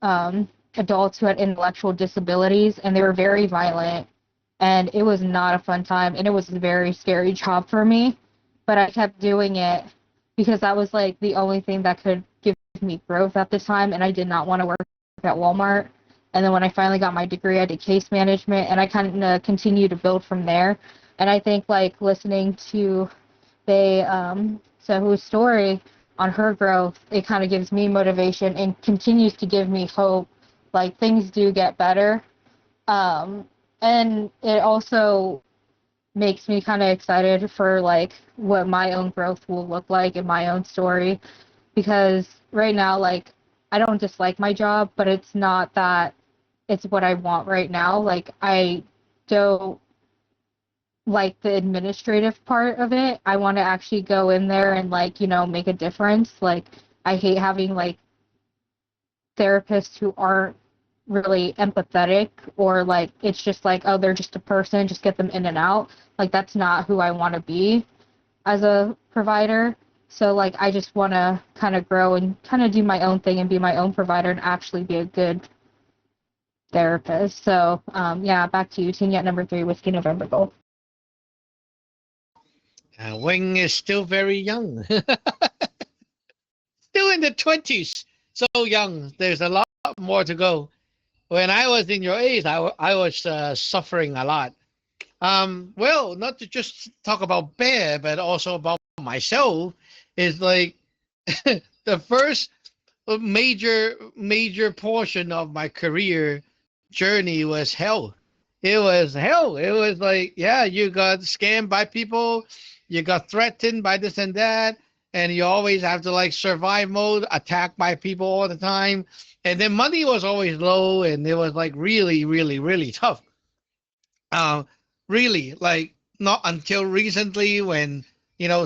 adults who had intellectual disabilities, and they were very violent, and it was not a fun time, and it was a very scary job for me, but I kept doing it because that was like the only thing that could give me growth at the time, and I did not want to work at Walmart. And then when I finally got my degree, I did case management, and I kind of continued to build from there. And I think like listening to Sahu's story on her growth, it kind of gives me motivation and continues to give me hope. Like things do get better. And it also makes me kind of excited for like what my own growth will look like in my own story. Because right now, like I don't dislike my job, but it's not that it's what I want right now. Like I don't like the administrative part of it. I want to actually go in there and like, make a difference. Like I hate having like therapists who aren't really empathetic, or like it's just like, oh, they're just a person, just get them in and out. Like that's not who I want to be as a provider. So like I just want to kind of grow and kind of do my own thing and be my own provider and actually be a good therapist. So yeah, back to you, Tinha number 3, Whiskey November Golf. Wing is still very young. Still in the 20s. So young. There's a lot more to go. When I was in your age, I was suffering a lot. Well, not to just talk about Bear, but also about myself, is like the first major portion of my career journey was hell. It was hell. It was like, yeah, you got scammed by people, you got threatened by this and that, and you always have to like survive mode, attacked by people all the time. And then money was always low, and it was like really, really, really tough. Really, like not until recently when,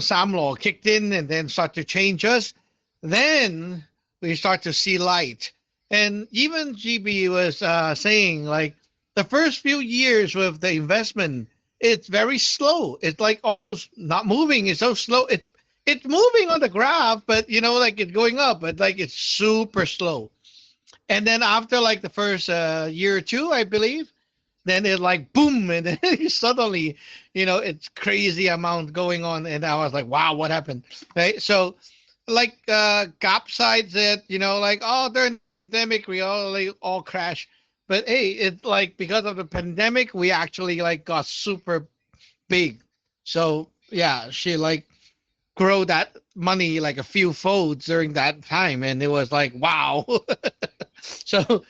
Sam Law kicked in and then start to change us, then we start to see light. And even GB was saying like the first few years with the investment, it's very slow. It's like almost not moving. It's so slow. It's moving on the graph, but like it's going up, but like it's super slow. And then after like the first year or two, I believe, then it's like boom, and then suddenly, it's crazy amount going on, and I was like, wow, what happened? Right? So, like Gap side said, like oh, during the pandemic we all crash, but hey, it's like because of the pandemic we actually like got super big. So yeah, she like grow that money like a few folds during that time, and it was like wow. So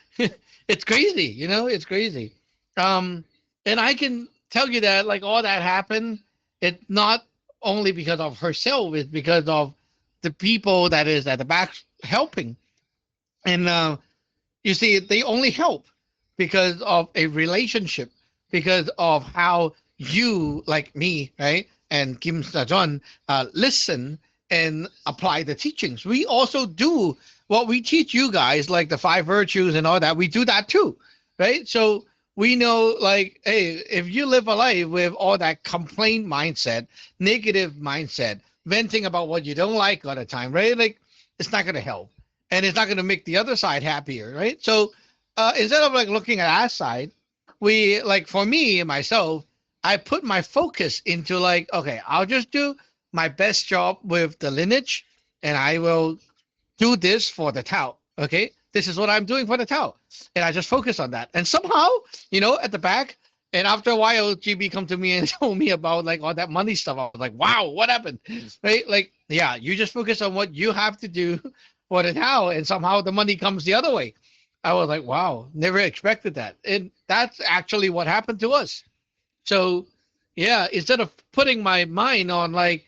it's crazy, it's crazy. um and I can tell you that like all that happened, it's not only because of herself, it's because of the people that is at the back helping. And you see, they only help because of a relationship, because of how you, like me, right, and Kim Sajon, listen and apply the teachings. We also do what we teach you guys, like the five virtues and all that. We do that too, right? So we know, like, hey, if you live a life with all that complaint mindset, negative mindset, venting about what you don't like all the time, right? Like, it's not going to help, and it's not going to make the other side happier, right? So instead of like looking at our side, we like for me myself, I put my focus into like, okay, I'll just do my best job with the lineage, and I will do this for the Tao. Okay, this is what I'm doing for the Tao, and I just focus on that. And somehow, at the back, and after a while, GB come to me and told me about like all that money stuff. I was like, wow, what happened? Right? Like, yeah, you just focus on what you have to do for the Tao, and somehow the money comes the other way. I was like, wow, never expected that. And that's actually what happened to us. So, yeah, instead of putting my mind on like,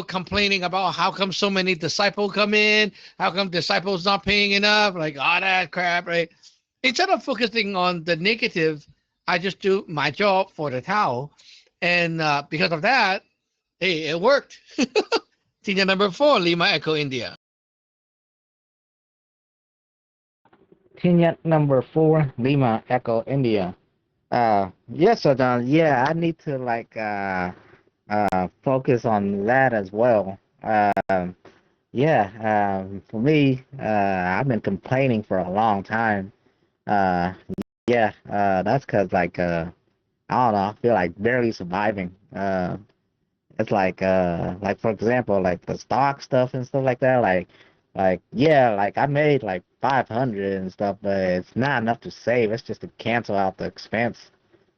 complaining about how come so many disciples come in, how come disciples not paying enough, like all that crap, right? Instead of focusing on the negative, I just do my job for the Tao. And because of that, hey, it worked. Senior number 4, Lima Echo India. Kenya number 4, Lima Echo India. Yes, so Don, yeah, I need to like focus on that as well. Yeah, for me, I've been complaining for a long time. Uh, yeah, that's because like I don't know, I feel like barely surviving. It's like for example, like the stock stuff and stuff like that. Like yeah, like I made like 500 and stuff, but it's not enough to save. It's just to cancel out the expense.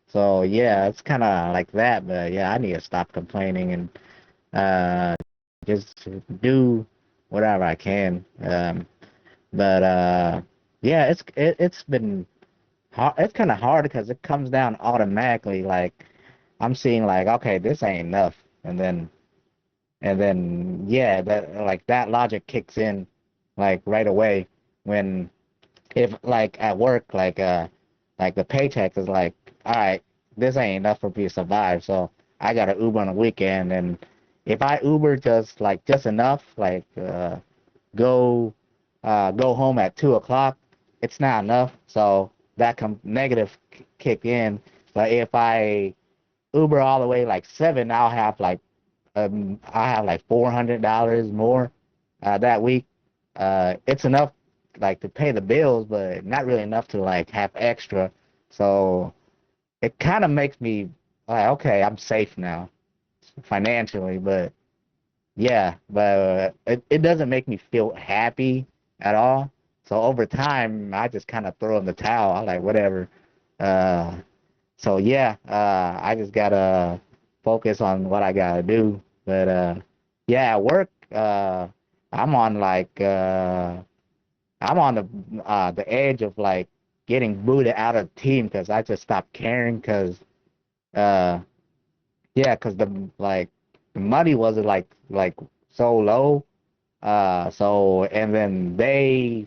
So yeah, it's kind of like that. But yeah, I need to stop complaining and uh, just do whatever I can. But yeah, it's been hard. It's kind of hard because it comes down automatically. Like I'm seeing like, okay, this ain't enough, and then yeah, that like that logic kicks in like right away when if like at work like the paycheck is like, all right, this ain't enough for me to survive, so I gotta Uber on the weekend, and if I Uber just enough, like go go home at 2 o'clock, it's not enough, so that negative kick in. But if I Uber all the way like 7, I'll have like $400 more that week. It's enough like to pay the bills, but not really enough to like have extra. So it kind of makes me like, okay, I'm safe now financially, but yeah, but it doesn't make me feel happy at all. So over time, I just kind of throw in the towel. I like whatever. Uh, so yeah, I just gotta focus on what I gotta do. But yeah, at work, I'm on like I'm on the edge of like getting booted out of the team because I just stopped caring because uh yeah, because the money wasn't like so low. So and then they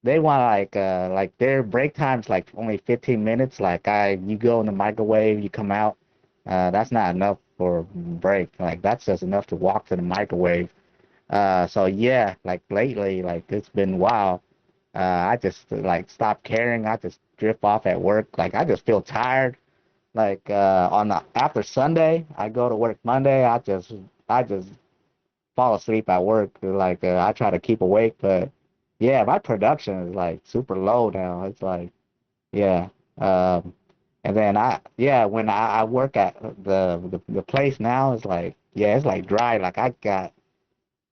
want like their break time's like only 15 minutes. Like you go in the microwave, you come out. That's not enough for break. Like that's just enough to walk to the microwave. So yeah, like lately, like it's been wild. I just like stop caring. I just drift off at work. Like I just feel tired. Like after Sunday, I go to work Monday. I just fall asleep at work. Like I try to keep awake, but yeah, my production is like super low now. It's like yeah. Um, and then when I work at the place now, it's like yeah, it's like dry. Like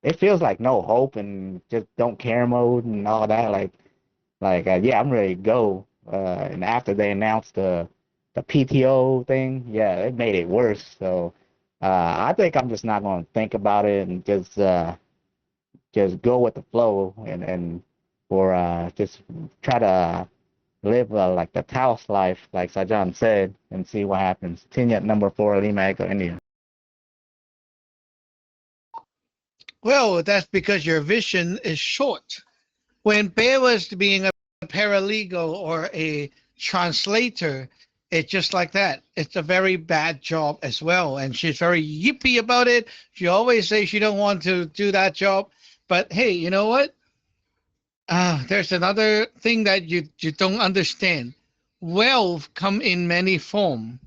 it feels like no hope and just don't care mode and all that. Yeah, I'm ready to go. And after they announced the PTO thing, yeah, it made it worse. So I think I'm just not going to think about it and just go with the flow and or just try to live like the Taos life, like Sajan said, and see what happens. Tanya at number 4, Lima Echo, India. Well, that's because your vision is short. When Bear was being a paralegal or a translator, it's just like that. It's a very bad job as well. And she's very yippy about it. She always says she don't want to do that job. But hey, you know what? There's another thing that you don't understand. Wealth come in many form,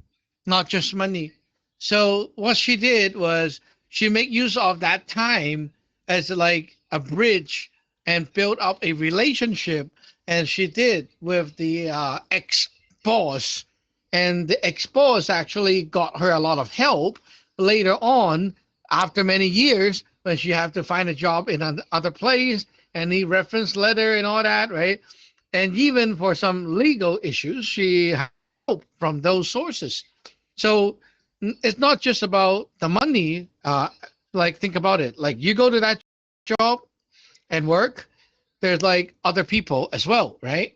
not just money. So what she did was she make use of that time as like a bridge and build up a relationship. And she did with the ex boss, and the ex boss actually got her a lot of help later on after many years when she had to find a job in another place and the reference letter and all that, right? And even for some legal issues, she had help from those sources. So it's not just about the money. Like think about it. Like you go to that job and work, there's like other people as well, right?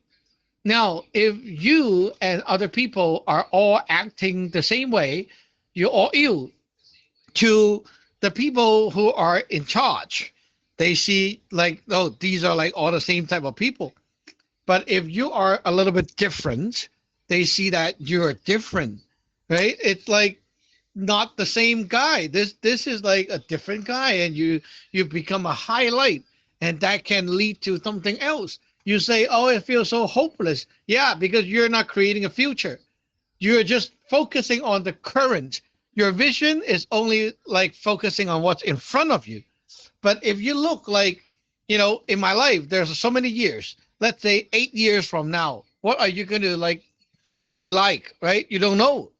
Now, if you and other people are all acting the same way, you all you to the people who are in charge, they see like, oh, these are like all the same type of people. But if you are a little bit different, they see that you're different, right? It's like not the same guy. This is like a different guy, and you become a highlight, and that can lead to something else. You say, "Oh, it feels so hopeless." Yeah, because you're not creating a future. You're just focusing on the current. Your vision is only like focusing on what's in front of you. But if you look like, in my life, there's so many years. Let's say 8 years from now, what are you going to like, right? You don't know.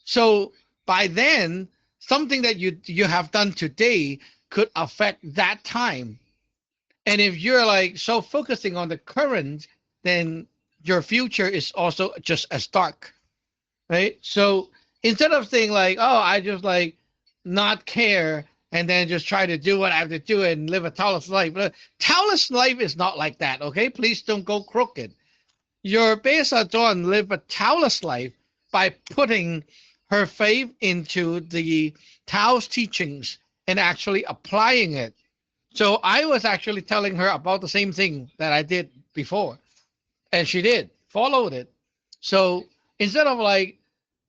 So by then, something that you have done today could affect that time. And if you're like so focusing on the current, then your future is also just as dark, right? So instead of saying like, oh, I just like not care and then just try to do what I have to do and live a Taoist life. Taoist life is not like that, okay? Please don't go crooked. Your Besa Dawn live a Taoist life by putting her faith into the Tao's teachings and actually applying it. So I was actually telling her about the same thing that I did before, and she did followed it. So instead of like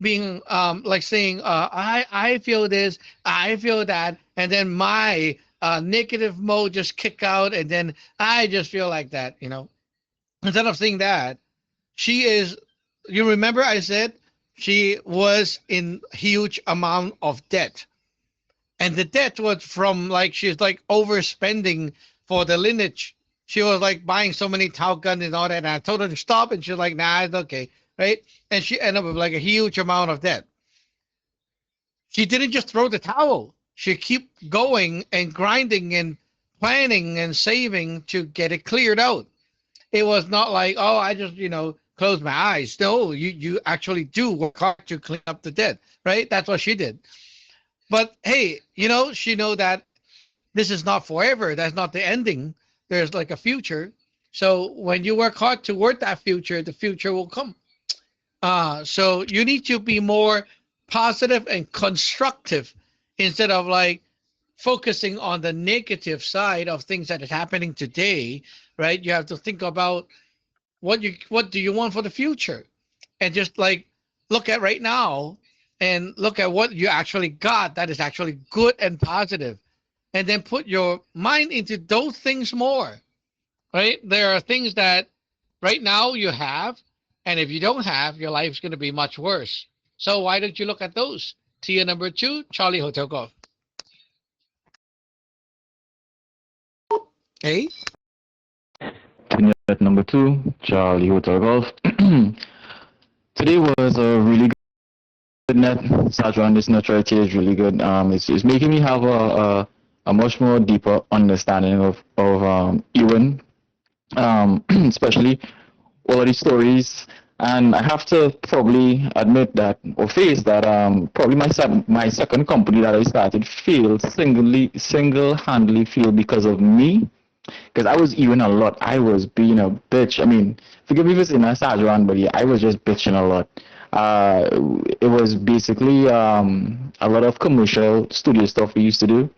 being like saying I feel this, I feel that, and then my negative mode just kick out, and then I just feel like that, instead of saying that, she is, you remember I said she was in huge amount of debt, and the debt was from like she's like overspending for the lineage. She was like buying so many Tao guns and all that, and I told her to stop, and she's like, nah, it's okay, right? And she ended up with like a huge amount of debt. She didn't just throw the towel. She kept going and grinding and planning and saving to get it cleared out. It was not like, oh, I just, close my eyes. No, you actually do work hard to clean up the debt, right? That's what she did. But hey, she know that this is not forever. That's not the ending. There's like a future. So when you work hard toward that future, the future will come. So you need to be more positive and constructive instead of like focusing on the negative side of things that is happening today, right? You have to think about what do you want for the future, and just like look at right now and look at what you actually got that is actually good and positive, and then put your mind into those things more. right? There are things that right now you have, and if you don't have, your life's going to be much worse. So why don't you look at those? Tier number 2, Charlie Hotel Golf. Hey, At number 2, Charlie Hotel Golf. Today was a really good net. Sajuan, this net right here is really good. It's making me have a much more deeper understanding of Ewan, especially all of these stories. And I have to probably admit that, or face that, probably my second company that I started failed single-handedly failed because of me. Because I was even a lot. I was being a bitch. I mean, forgive me for saying that, Sajuan, but yeah, I was just bitching a lot. It was basically a lot of commercial studio stuff we used to do.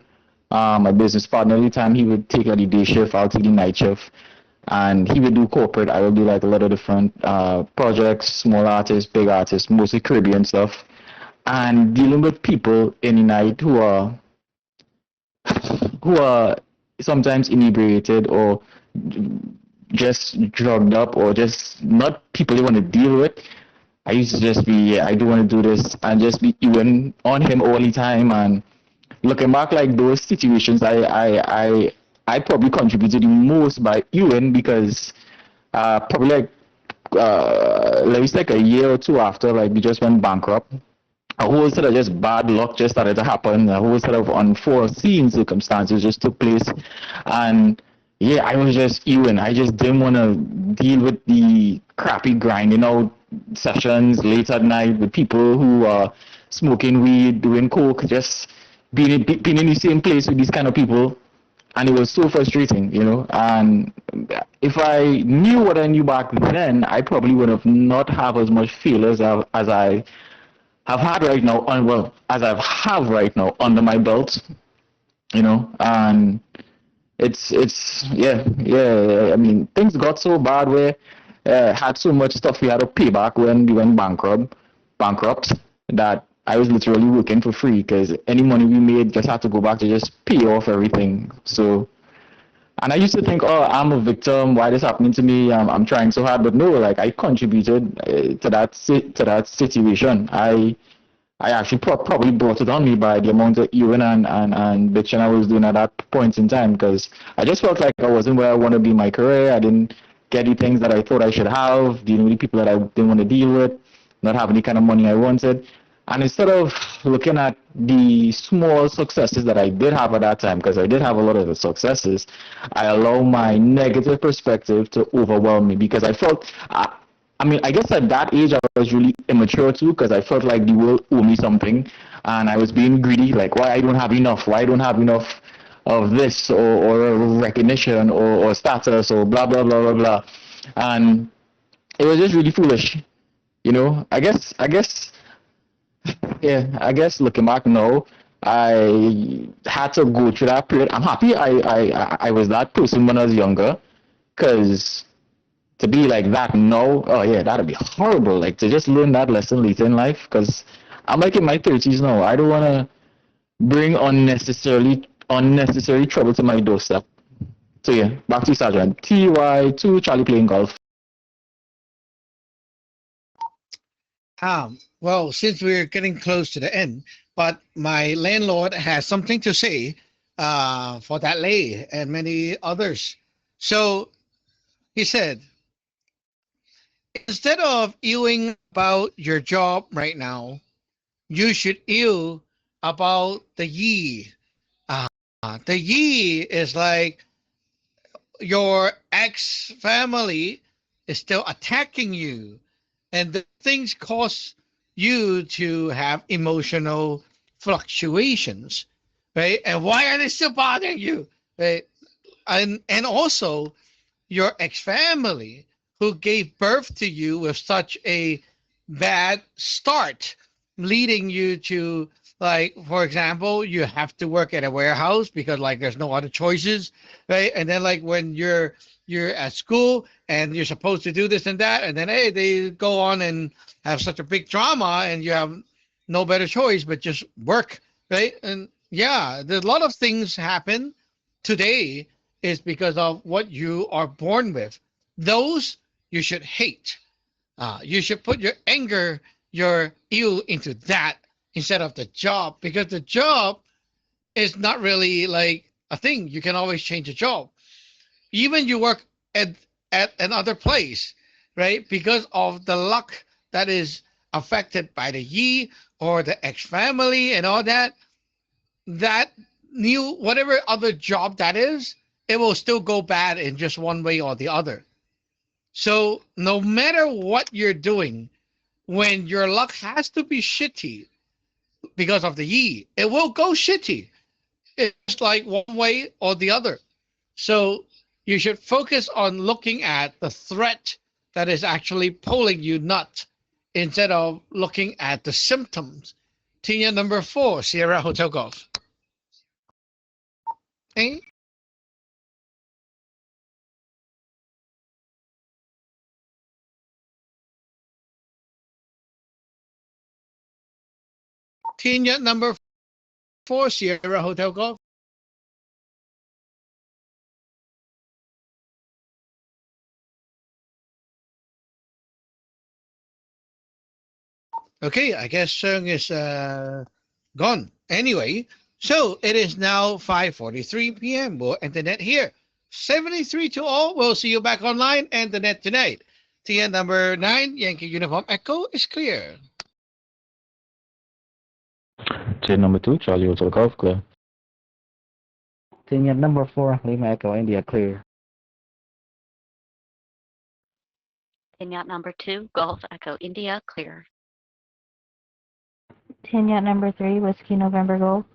My business partner at the time, he would take the day shift, I'll take the night shift. And he would do corporate. I would do like a lot of different projects, small artists, big artists, mostly Caribbean stuff. And dealing with people in the night who are sometimes inebriated or just drugged up or just not people you want to deal with. I used to just be, I do want to do this and just be even on him all the time. And looking back, like those situations, I probably contributed the most by Ewan because probably like let me say like a year or two after, like we just went bankrupt. A whole set of just bad luck just started to happen. A whole set of unforeseen circumstances just took place. And yeah, I was just Ewan. I just didn't want to deal with the crappy grinding out sessions late at night with people who are smoking weed, doing coke, just being in the same place with these kind of people. And it was so frustrating, you know. And if I knew what I knew back then, I probably would have not have as much feel as I have had right now, as I have right now under my belt, you know. And it's yeah. I mean, things got so bad where had so much stuff we had to pay back when we went bankrupt that I was literally working for free because any money we made just had to go back to just pay off everything. So, and I used to think, oh, I'm a victim. Why this happening to me? I'm trying so hard, but no, like I contributed to that situation. I actually probably brought it on me by the amount of Ewan and bitching I was doing at that point in time because I just felt like I wasn't where I want to be in my career. I didn't get the things that I thought I should have, dealing with people that I didn't want to deal with, not having the kind of money I wanted. And instead of looking at the small successes that I did have at that time, because I did have a lot of the successes, I allow my negative perspective to overwhelm me because I felt, I mean, I guess at that age I was really immature too because I felt like the world owed me something and I was being greedy, like why I don't have enough of this or recognition or status or blah, blah, blah, blah, blah. And it was just really foolish, you know. I guess looking back now, I had to go through that period. I'm happy I was that person when I was younger, because to be like that now, oh yeah, that'd be horrible. Like to just learn that lesson later in life, because I'm like in my 30s now. I don't want to bring unnecessary trouble to my doorstep. So yeah, back to you, Sergeant. TY2 Charlie playing golf. Well, since we're getting close to the end, but my landlord has something to say for that lay and many others. So he said, instead of ewing about your job right now, you should ew about the ye. The ye is like your ex family is still attacking you, and the things cause you to have emotional fluctuations, right? And why are they still bothering you, right? And also your ex family who gave birth to you with such a bad start, leading you to, like, for example, you have to work at a warehouse because like there's no other choices, right? And then like when you're at school and you're supposed to do this and that, and then hey, they go on and have such a big drama and you have no better choice but just work, right? And yeah, there's a lot of things happen today is because of what you are born with. Those you should hate. You should put your anger, your ill into that instead of the job, because the job is not really like a thing. You can always change a job. Even you work at another place, right? Because of the luck that is affected by the yi or the X family and all that, that new whatever other job that is, it will still go bad in just one way or the other. So no matter what you're doing, when your luck has to be shitty because of the yi, it will go shitty. It's like one way or the other. So you should focus on looking at the threat that is actually pulling you nuts instead of looking at the symptoms. Tina number 4, Sierra Hotel Golf. Eh? Tina number 4, Sierra Hotel Golf. Okay, I guess Sung is gone. Anyway, so it is now 5:43 p.m. We'll end the net here. 73 to all. We'll see you back online and the net tonight. TN number 9, Yankee Uniform Echo is clear. Chain number 2, Charlie Hotel Golf clear. Senior number 4, Lima Echo India clear. In yacht number 2, Golf Echo India, clear. Tin yacht number 3, Whiskey November Golf.